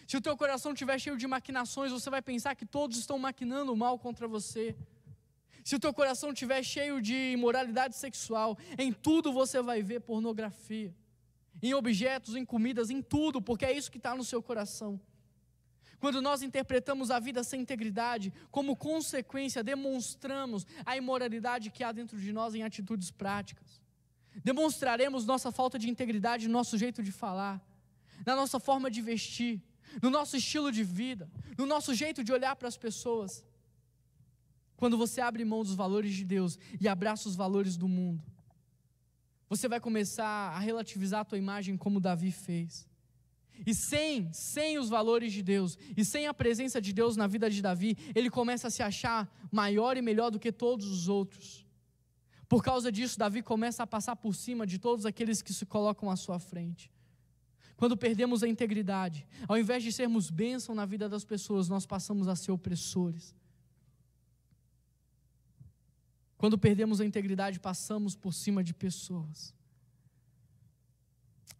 Se o teu coração estiver cheio de maquinações, você vai pensar que todos estão maquinando mal contra você. Se o teu coração estiver cheio de imoralidade sexual, em tudo você vai ver pornografia. Em objetos, em comidas, em tudo, porque é isso que está no seu coração. Quando nós interpretamos a vida sem integridade, como consequência, demonstramos a imoralidade que há dentro de nós em atitudes práticas. Demonstraremos nossa falta de integridade no nosso jeito de falar, na nossa forma de vestir, no nosso estilo de vida, no nosso jeito de olhar para as pessoas. Quando você abre mão dos valores de Deus e abraça os valores do mundo, você vai começar a relativizar a tua imagem como Davi fez. E sem os valores de Deus, e sem a presença de Deus na vida de Davi, ele começa a se achar maior e melhor do que todos os outros. Por causa disso, Davi começa a passar por cima de todos aqueles que se colocam à sua frente. Quando perdemos a integridade, ao invés de sermos bênção na vida das pessoas, nós passamos a ser opressores. Quando perdemos a integridade, passamos por cima de pessoas.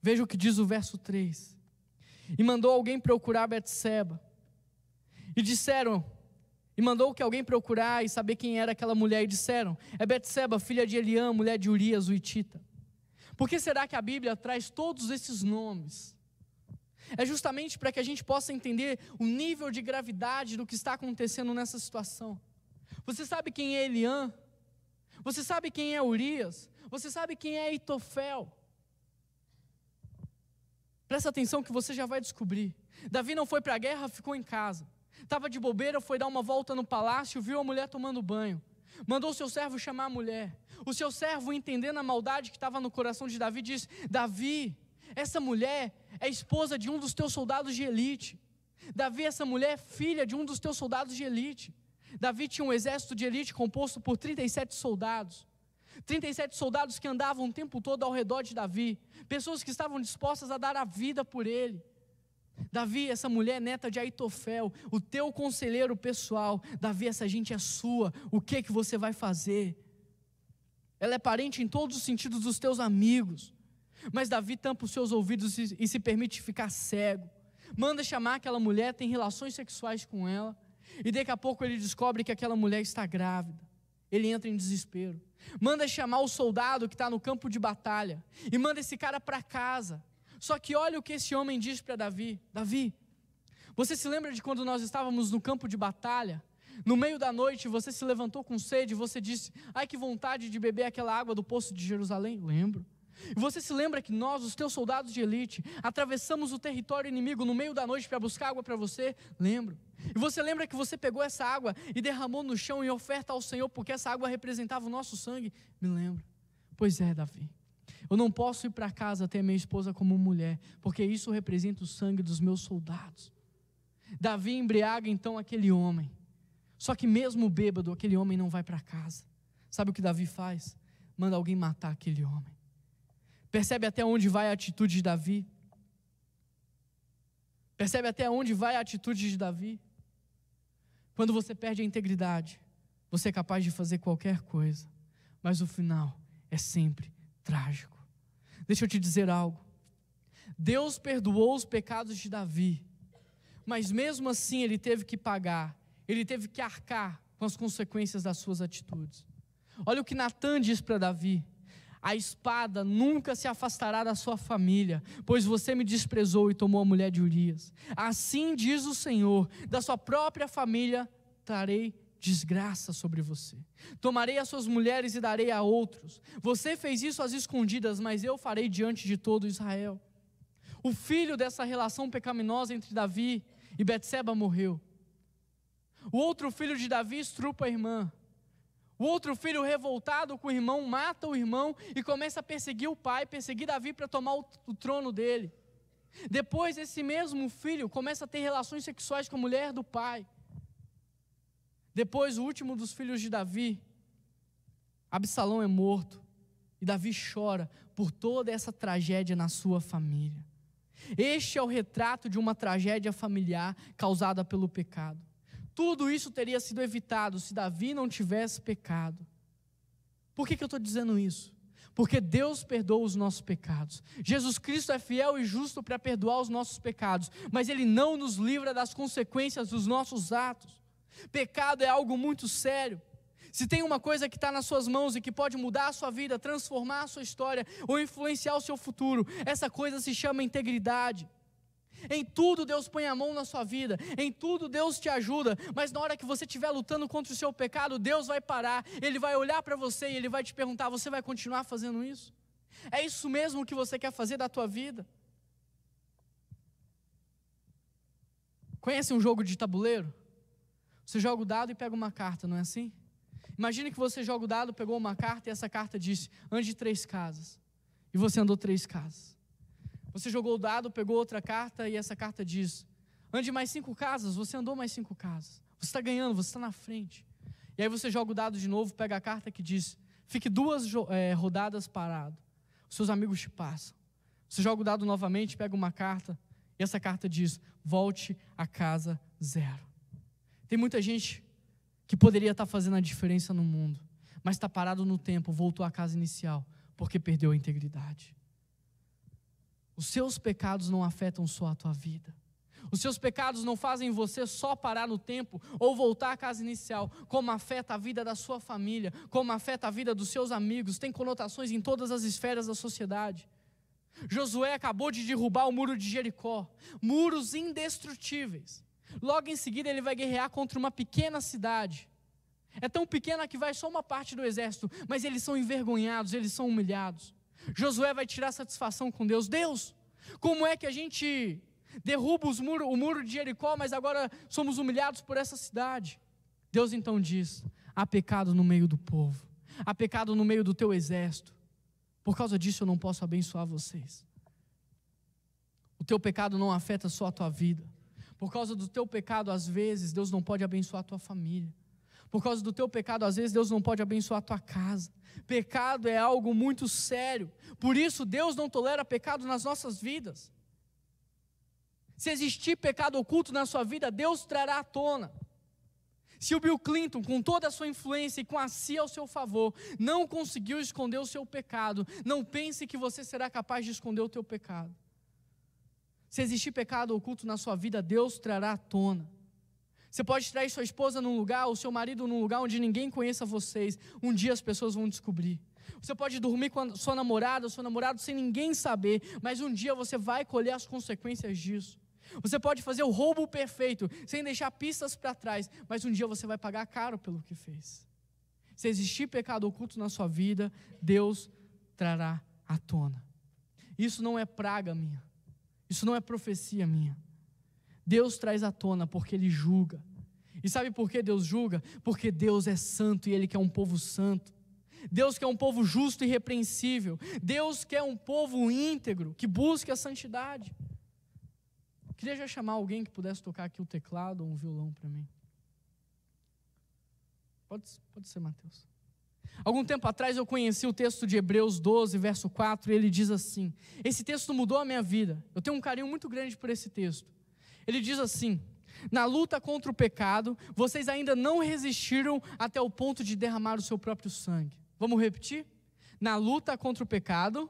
Veja o que diz o verso 3. E mandou alguém procurar Betseba. E disseram, e mandou que alguém procurar e saber quem era aquela mulher, e disseram, é Betseba, filha de Eliã, mulher de Urias, o hitita. Por que será que a Bíblia traz todos esses nomes? É justamente para que a gente possa entender o nível de gravidade do que está acontecendo nessa situação. Você sabe quem é Eliã? Você sabe quem é Urias? Você sabe quem é Aitofel? Presta atenção que você já vai descobrir. Davi não foi para a guerra, ficou em casa. Estava de bobeira, foi dar uma volta no palácio, viu a mulher tomando banho. Mandou o seu servo chamar a mulher. O seu servo, entendendo a maldade que estava no coração de Davi, disse, Davi, essa mulher é esposa de um dos teus soldados de elite. Davi, essa mulher é filha de um dos teus soldados de elite. Davi tinha um exército de elite composto por 37 soldados. 37 soldados que andavam o tempo todo ao redor de Davi. Pessoas que estavam dispostas a dar a vida por ele. Davi, essa mulher neta de Aitofel, o teu conselheiro pessoal. Davi, essa gente é sua, o que você vai fazer? Ela é parente em todos os sentidos dos teus amigos. Mas Davi tampa os seus ouvidos e se permite ficar cego. Manda chamar aquela mulher, tem relações sexuais com ela. E daqui a pouco ele descobre que aquela mulher está grávida. Ele entra em desespero. Manda chamar o soldado que está no campo de batalha. E manda esse cara para casa. Só que olha o que esse homem diz para Davi. Davi, você se lembra de quando nós estávamos no campo de batalha? No meio da noite você se levantou com sede e você disse, ai que vontade de beber aquela água do poço de Jerusalém. Lembro. E você se lembra que nós, os teus soldados de elite, atravessamos o território inimigo no meio da noite para buscar água para você? Lembro. E você lembra que você pegou essa água e derramou no chão em oferta ao Senhor, porque essa água representava o nosso sangue? Me lembro. Pois é, Davi. Eu não posso ir para casa ter minha esposa como mulher, porque isso representa o sangue dos meus soldados. Davi embriaga então aquele homem. Só que mesmo bêbado, aquele homem não vai para casa. Sabe o que Davi faz? Manda alguém matar aquele homem. Percebe até onde vai a atitude de Davi? Percebe até onde vai a atitude de Davi? Quando você perde a integridade, você é capaz de fazer qualquer coisa, mas o final é sempre trágico. Deixa eu te dizer algo. Deus perdoou os pecados de Davi, mas mesmo assim ele teve que pagar, ele teve que arcar com as consequências das suas atitudes. Olha o que Natã diz para Davi: a espada nunca se afastará da sua família, pois você me desprezou e tomou a mulher de Urias. Assim diz o Senhor, da sua própria família trarei desgraça sobre você. Tomarei as suas mulheres e darei a outros. Você fez isso às escondidas, mas eu farei diante de todo Israel. O filho dessa relação pecaminosa entre Davi e Betseba morreu. O outro filho de Davi estrupa a irmã. O outro filho, revoltado com o irmão, mata o irmão e começa a perseguir o pai, perseguir Davi para tomar o trono dele. Depois, esse mesmo filho começa a ter relações sexuais com a mulher do pai. Depois, o último dos filhos de Davi, Absalão, é morto. E Davi chora por toda essa tragédia na sua família. Este é o retrato de uma tragédia familiar causada pelo pecado. Tudo isso teria sido evitado se Davi não tivesse pecado. Por que eu estou dizendo isso? Porque Deus perdoa os nossos pecados. Jesus Cristo é fiel e justo para perdoar os nossos pecados, mas Ele não nos livra das consequências dos nossos atos. Pecado é algo muito sério. Se tem uma coisa que está nas suas mãos e que pode mudar a sua vida, transformar a sua história ou influenciar o seu futuro, essa coisa se chama integridade. Em tudo Deus põe a mão na sua vida, em tudo Deus te ajuda, mas na hora que você estiver lutando contra o seu pecado, Deus vai parar, Ele vai olhar para você e Ele vai te perguntar: você vai continuar fazendo isso? É isso mesmo que você quer fazer da tua vida? Conhece um jogo de tabuleiro? Você joga o dado e pega uma carta, não é assim? Imagine que você joga o dado, pegou uma carta e essa carta disse: ande 3 casas. E você andou 3 casas. Você jogou o dado, pegou outra carta e essa carta diz: ande mais 5 casas. Você andou mais 5 casas. Você está ganhando, você está na frente. E aí você joga o dado de novo, pega a carta que diz: fique 2 rodadas parado. Os seus amigos te passam. Você joga o dado novamente, pega uma carta e essa carta diz: volte a casa 0. Tem muita gente que poderia estar fazendo a diferença no mundo, mas está parado no tempo, voltou à casa inicial, porque perdeu a integridade. Os seus pecados não afetam só a tua vida. Os seus pecados não fazem você só parar no tempo ou voltar à casa inicial, como afeta a vida da sua família, como afeta a vida dos seus amigos, tem conotações em todas as esferas da sociedade. Josué acabou de derrubar o muro de Jericó, muros indestrutíveis. Logo em seguida ele vai guerrear contra uma pequena cidade. É tão pequena que vai só uma parte do exército, mas eles são envergonhados, eles são humilhados. Josué vai tirar satisfação com Deus. Deus, como é que a gente derruba o muro de Jericó, mas agora somos humilhados por essa cidade? Deus então diz: há pecado no meio do povo, há pecado no meio do teu exército. Por causa disso eu não posso abençoar vocês. O teu pecado não afeta só a tua vida. Por causa do teu pecado, às vezes, Deus não pode abençoar a tua família. Por causa do teu pecado, às vezes, Deus não pode abençoar a tua casa. Pecado é algo muito sério. Por isso, Deus não tolera pecado nas nossas vidas. Se existir pecado oculto na sua vida, Deus trará à tona. Se o Bill Clinton, com toda a sua influência e com a CIA ao seu favor, não conseguiu esconder o seu pecado, não pense que você será capaz de esconder o teu pecado. Se existir pecado oculto na sua vida, Deus trará à tona. Você pode trair sua esposa num lugar, ou seu marido num lugar onde ninguém conheça vocês. Um dia as pessoas vão descobrir. Você pode dormir com a sua namorada ou seu namorado sem ninguém saber, mas um dia você vai colher as consequências disso. Você pode fazer o roubo perfeito, sem deixar pistas para trás, mas um dia você vai pagar caro pelo que fez. Se existir pecado oculto na sua vida, Deus trará à tona. Isso não é praga minha, isso não é profecia minha. Deus traz à tona porque Ele julga. E sabe por que Deus julga? Porque Deus é santo e Ele quer um povo santo. Deus quer um povo justo e irrepreensível. Deus quer um povo íntegro, que busque a santidade. Queria já chamar alguém que pudesse tocar aqui o teclado ou um violão para mim. Pode ser, Mateus. Algum tempo atrás eu conheci o texto de Hebreus 12, verso 4, e ele diz assim, esse texto mudou a minha vida. Eu tenho um carinho muito grande por esse texto. Ele diz assim: na luta contra o pecado, vocês ainda não resistiram até o ponto de derramar o seu próprio sangue. Vamos repetir? Na luta contra o pecado,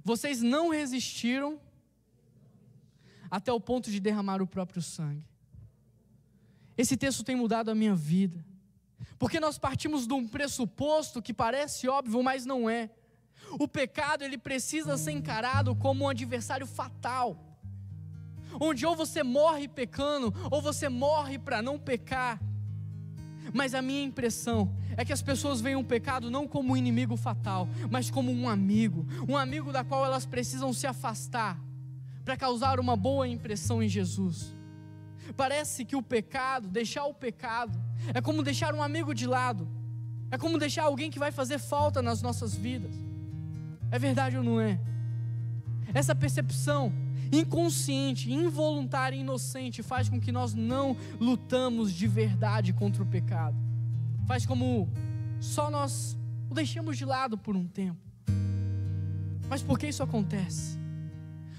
vocês não resistiram até o ponto de derramar o próprio sangue. Esse texto tem mudado a minha vida, porque nós partimos de um pressuposto que parece óbvio, mas não é. O pecado, ele precisa ser encarado como um adversário fatal, onde ou você morre pecando, ou você morre para não pecar. Mas a minha impressão é que as pessoas veem o pecado não como um inimigo fatal, mas como um amigo da qual elas precisam se afastar, para causar uma boa impressão em Jesus. Parece que o pecado, deixar o pecado, é como deixar um amigo de lado, é como deixar alguém que vai fazer falta nas nossas vidas. É verdade ou não é? Essa percepção inconsciente, involuntária e inocente faz com que nós não lutamos de verdade contra o pecado. Faz como só nós o deixamos de lado por um tempo. Mas por que isso acontece?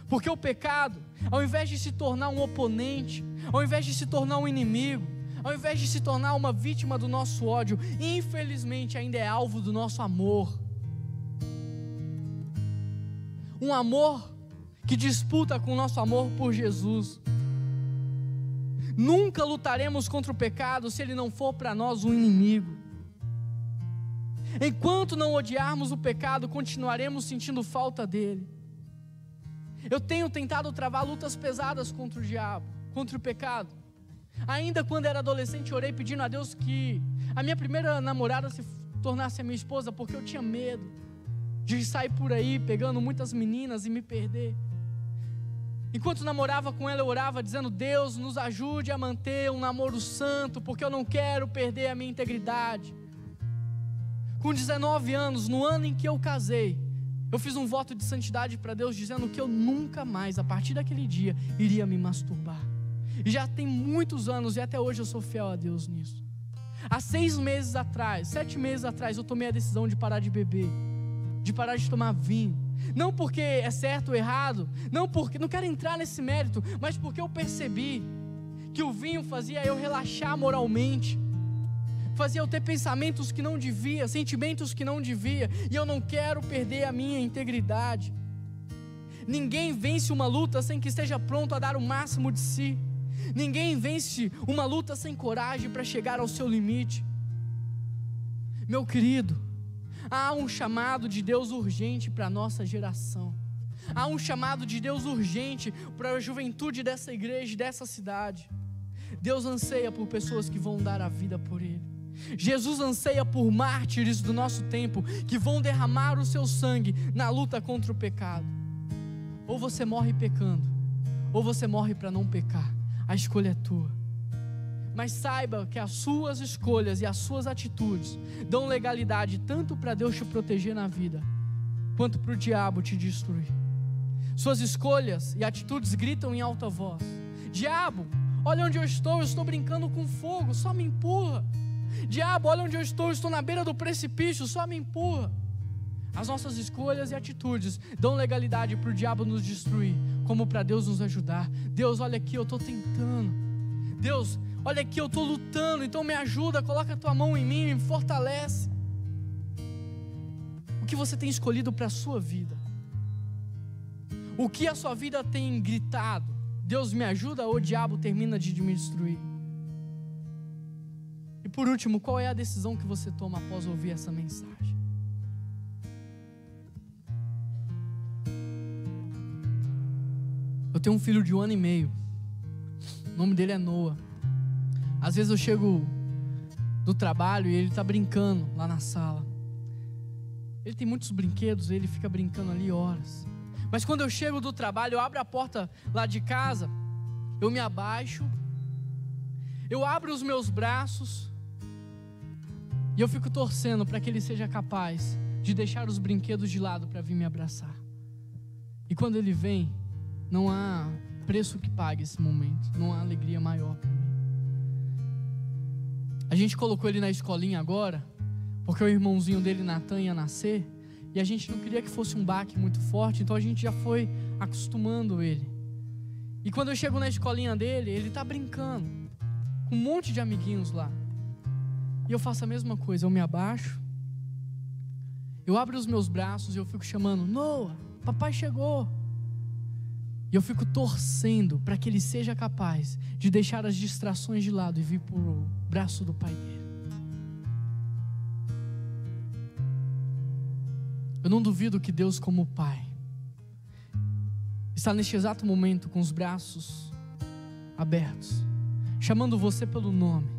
Porque o pecado, ao invés de se tornar um oponente, ao invés de se tornar um inimigo, ao invés de se tornar uma vítima do nosso ódio, infelizmente ainda é alvo do nosso amor. Um amor que disputa com o nosso amor por Jesus. Nunca lutaremos contra o pecado se ele não for para nós um inimigo. Enquanto não odiarmos o pecado, continuaremos sentindo falta dele. Eu tenho tentado travar lutas pesadas contra o diabo, contra o pecado. Ainda quando era adolescente, orei pedindo a Deus que a minha primeira namorada se tornasse a minha esposa, porque eu tinha medo de sair por aí pegando muitas meninas e me perder. Enquanto namorava com ela, eu orava dizendo: Deus, nos ajude a manter um namoro santo, porque eu não quero perder a minha integridade. Com 19 anos, no ano em que eu casei, eu fiz um voto de santidade para Deus, dizendo que eu nunca mais, a partir daquele dia, iria me masturbar. E já tem muitos anos, e até hoje eu sou fiel a Deus nisso. Há 7 meses atrás, eu tomei a decisão de parar de beber, de parar de tomar vinho. Não porque é certo ou errado, não quero entrar nesse mérito, mas porque eu percebi que o vinho fazia eu relaxar moralmente, fazia eu ter pensamentos que não devia, sentimentos que não devia, e eu não quero perder a minha integridade. Ninguém vence uma luta sem que esteja pronto a dar o máximo de si. Ninguém vence uma luta sem coragem para chegar ao seu limite. Meu querido, há um chamado de Deus urgente para a nossa geração. Há um chamado de Deus urgente para a juventude dessa igreja, dessa cidade. Deus anseia por pessoas que vão dar a vida por Ele. Jesus anseia por mártires do nosso tempo, que vão derramar o seu sangue na luta contra o pecado. Ou você morre pecando, ou você morre para não pecar. A escolha é tua. Mas saiba que as suas escolhas e as suas atitudes dão legalidade tanto para Deus te proteger na vida, quanto para o diabo te destruir. Suas escolhas e atitudes gritam em alta voz: diabo, olha onde eu estou brincando com fogo, só me empurra. Diabo, olha onde eu estou na beira do precipício, só me empurra. As nossas escolhas e atitudes dão legalidade para o diabo nos destruir, como para Deus nos ajudar. Deus, olha aqui, eu estou tentando. Deus, olha aqui, eu estou lutando, então me ajuda, coloca a tua mão em mim, me fortalece. O que você tem escolhido para a sua vida? O que a sua vida tem gritado? Deus me ajuda ou o diabo termina de me destruir? E por último, qual é a decisão que você toma após ouvir essa mensagem? Eu tenho um filho de 1 ano e meio. O nome dele é Noah. Às vezes eu chego do trabalho e ele está brincando lá na sala. Ele tem muitos brinquedos, ele fica brincando ali horas. Mas quando eu chego do trabalho, eu abro a porta lá de casa, eu me abaixo, eu abro os meus braços e eu fico torcendo para que ele seja capaz de deixar os brinquedos de lado para vir me abraçar. E quando ele vem, não há preço que pague esse momento, não há alegria maior para mim. A gente colocou ele na escolinha agora, porque o irmãozinho dele, Natan, ia nascer, e a gente não queria que fosse um baque muito forte, então a gente já foi acostumando ele. E quando eu chego na escolinha dele, ele está brincando com um monte de amiguinhos lá. E eu faço a mesma coisa, eu me abaixo, eu abro os meus braços e eu fico chamando: Noah, papai chegou. E eu fico torcendo para que ele seja capaz de deixar as distrações de lado e vir para o braço do pai dele. Eu não duvido que Deus, como Pai, está neste exato momento com os braços abertos, chamando você pelo nome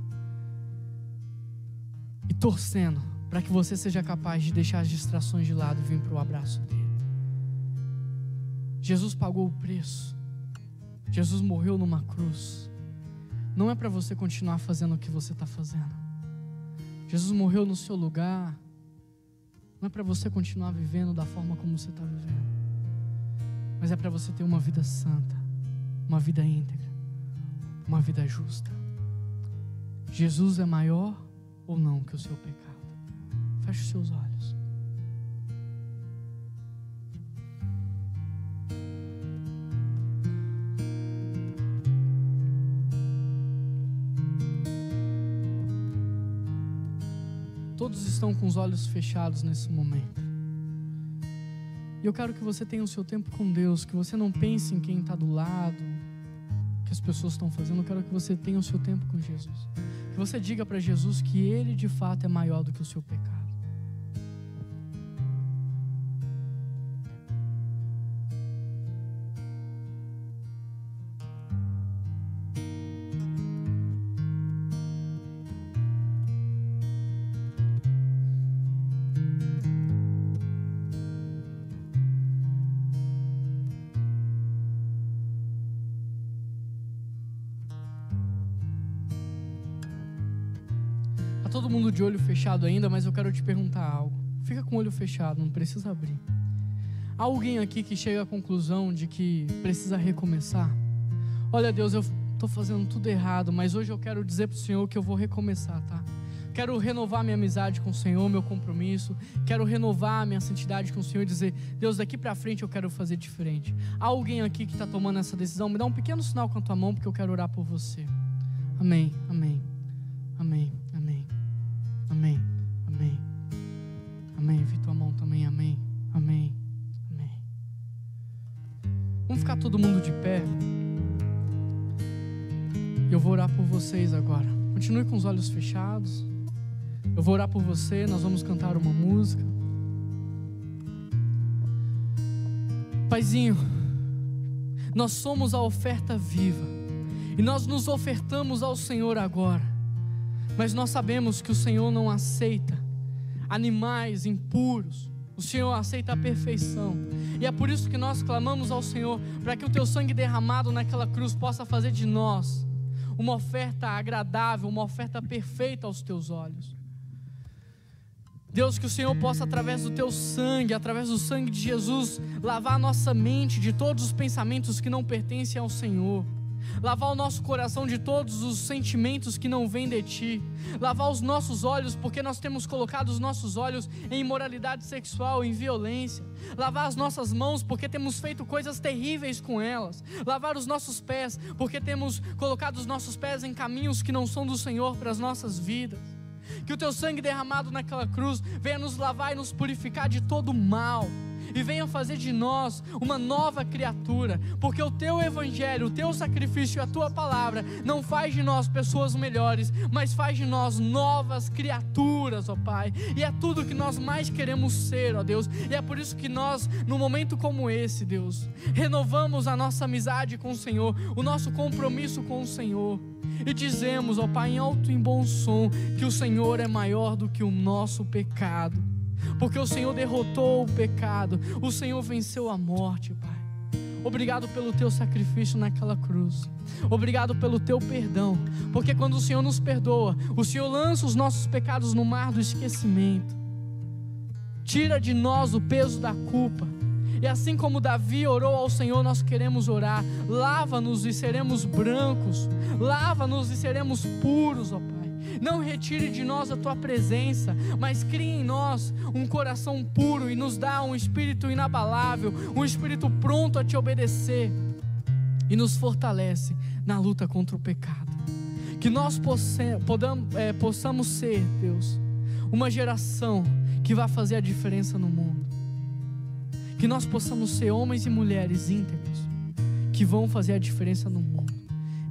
e torcendo para que você seja capaz de deixar as distrações de lado e vir para o abraço dele. Jesus pagou o preço. Jesus morreu numa cruz. Não é para você continuar fazendo o que você está fazendo. Jesus morreu no seu lugar. Não é para você continuar vivendo da forma como você está vivendo, mas é para você ter uma vida santa, uma vida íntegra, uma vida justa. Jesus é maior ou não que o seu pecado? Feche os seus olhos. Todos estão com os olhos fechados nesse momento. E eu quero que você tenha o seu tempo com Deus, que você não pense em quem está do lado, que as pessoas estão fazendo. Eu quero que você tenha o seu tempo com Jesus. Que você diga para Jesus que Ele de fato é maior do que o seu pecado. Todo mundo de olho fechado ainda, mas eu quero te perguntar algo. Fica com o olho fechado, não precisa abrir. Há alguém aqui que chega à conclusão de que precisa recomeçar? Olha, Deus, eu estou fazendo tudo errado, mas hoje eu quero dizer para o Senhor que eu vou recomeçar, tá? Quero renovar minha amizade com o Senhor, meu compromisso. Quero renovar minha santidade com o Senhor e dizer: Deus, daqui para frente eu quero fazer diferente. Há alguém aqui que está tomando essa decisão? Me dá um pequeno sinal com a tua mão, porque eu quero orar por você. Amém, amém, amém, amém. Amém, amém, amém. Vi tua mão também, amém, amém, amém. Vamos ficar todo mundo de pé. Eu vou orar por vocês agora. Continue com os olhos fechados. Eu vou orar por você, nós vamos cantar uma música. Paizinho, nós somos a oferta viva e nós nos ofertamos ao Senhor agora, mas nós sabemos que o Senhor não aceita animais impuros, o Senhor aceita a perfeição, e é por isso que nós clamamos ao Senhor, para que o teu sangue derramado naquela cruz possa fazer de nós uma oferta agradável, uma oferta perfeita aos teus olhos. Deus, que o Senhor possa, através do teu sangue, através do sangue de Jesus, lavar a nossa mente de todos os pensamentos que não pertencem ao Senhor, lavar o nosso coração de todos os sentimentos que não vêm de ti, lavar os nossos olhos, porque nós temos colocado os nossos olhos em imoralidade sexual, em violência, lavar as nossas mãos, porque temos feito coisas terríveis com elas, lavar os nossos pés, porque temos colocado os nossos pés em caminhos que não são do Senhor para as nossas vidas. Que o teu sangue derramado naquela cruz venha nos lavar e nos purificar de todo mal, e venha fazer de nós uma nova criatura, porque o teu evangelho, o teu sacrifício e a tua palavra não faz de nós pessoas melhores, mas faz de nós novas criaturas, ó Pai, e é tudo que nós mais queremos ser, ó Deus, e é por isso que nós, num momento como esse, Deus, renovamos a nossa amizade com o Senhor, o nosso compromisso com o Senhor, e dizemos, ó Pai, em alto e em bom som, que o Senhor é maior do que o nosso pecado, porque o Senhor derrotou o pecado, o Senhor venceu a morte, Pai. Obrigado pelo teu sacrifício naquela cruz, obrigado pelo teu perdão, porque quando o Senhor nos perdoa, o Senhor lança os nossos pecados no mar do esquecimento, tira de nós o peso da culpa. E assim como Davi orou ao Senhor, nós queremos orar: lava-nos e seremos brancos, lava-nos e seremos puros, ó Pai. Não retire de nós a tua presença, mas crie em nós um coração puro e nos dá um espírito inabalável, um espírito pronto a te obedecer, e nos fortalece na luta contra o pecado. Que nós possamos ser, Deus, uma geração que vai fazer a diferença no mundo. Que nós possamos ser homens e mulheres íntegros, que vão fazer a diferença no mundo.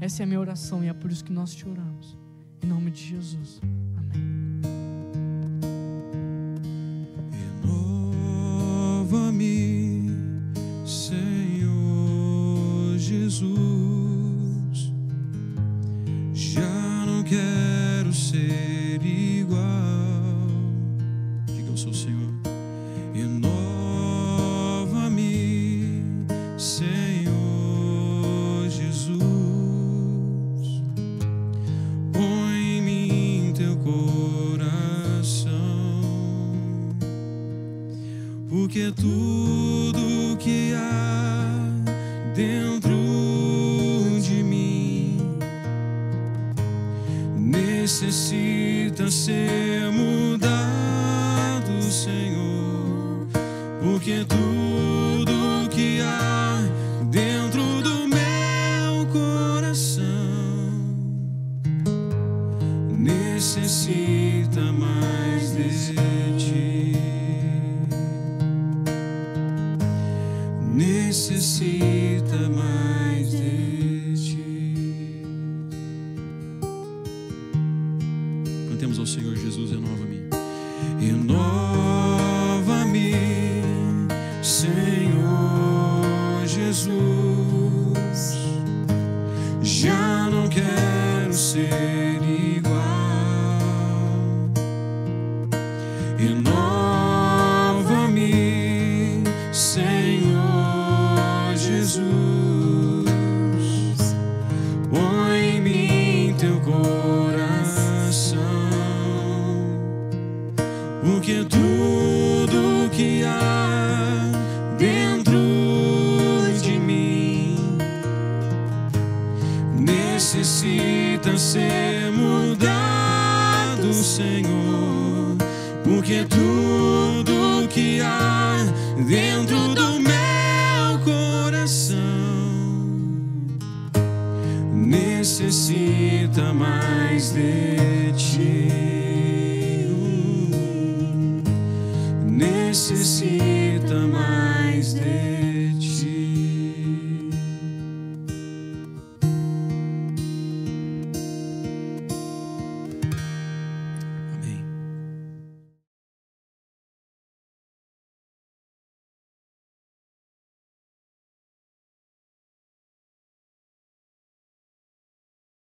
Essa é a minha oração e é por isso que nós te oramos. Em nome de Jesus. Amém. Renova-me, Senhor Jesus. Já não quero ser igual. Diga ao seu Senhor. Renova-me, Senhor Jesus. Põe em mim teu coração, porque tudo que há dentro de mim necessita ser mudado, Senhor, porque tudo que há dentro do meu coração necessita mais de ti, necessita mais de ti. Cantemos ao Senhor Jesus: renova-me, renova-me, Senhor Jesus. Já não quero ser igual. Renova-me, Senhor Jesus. Põe em mim teu coração, porque tudo que há dentro de mim necessita ser mudado, Senhor, porque tudo que há dentro do meu coração necessita mais de ti, necessita mais de ti.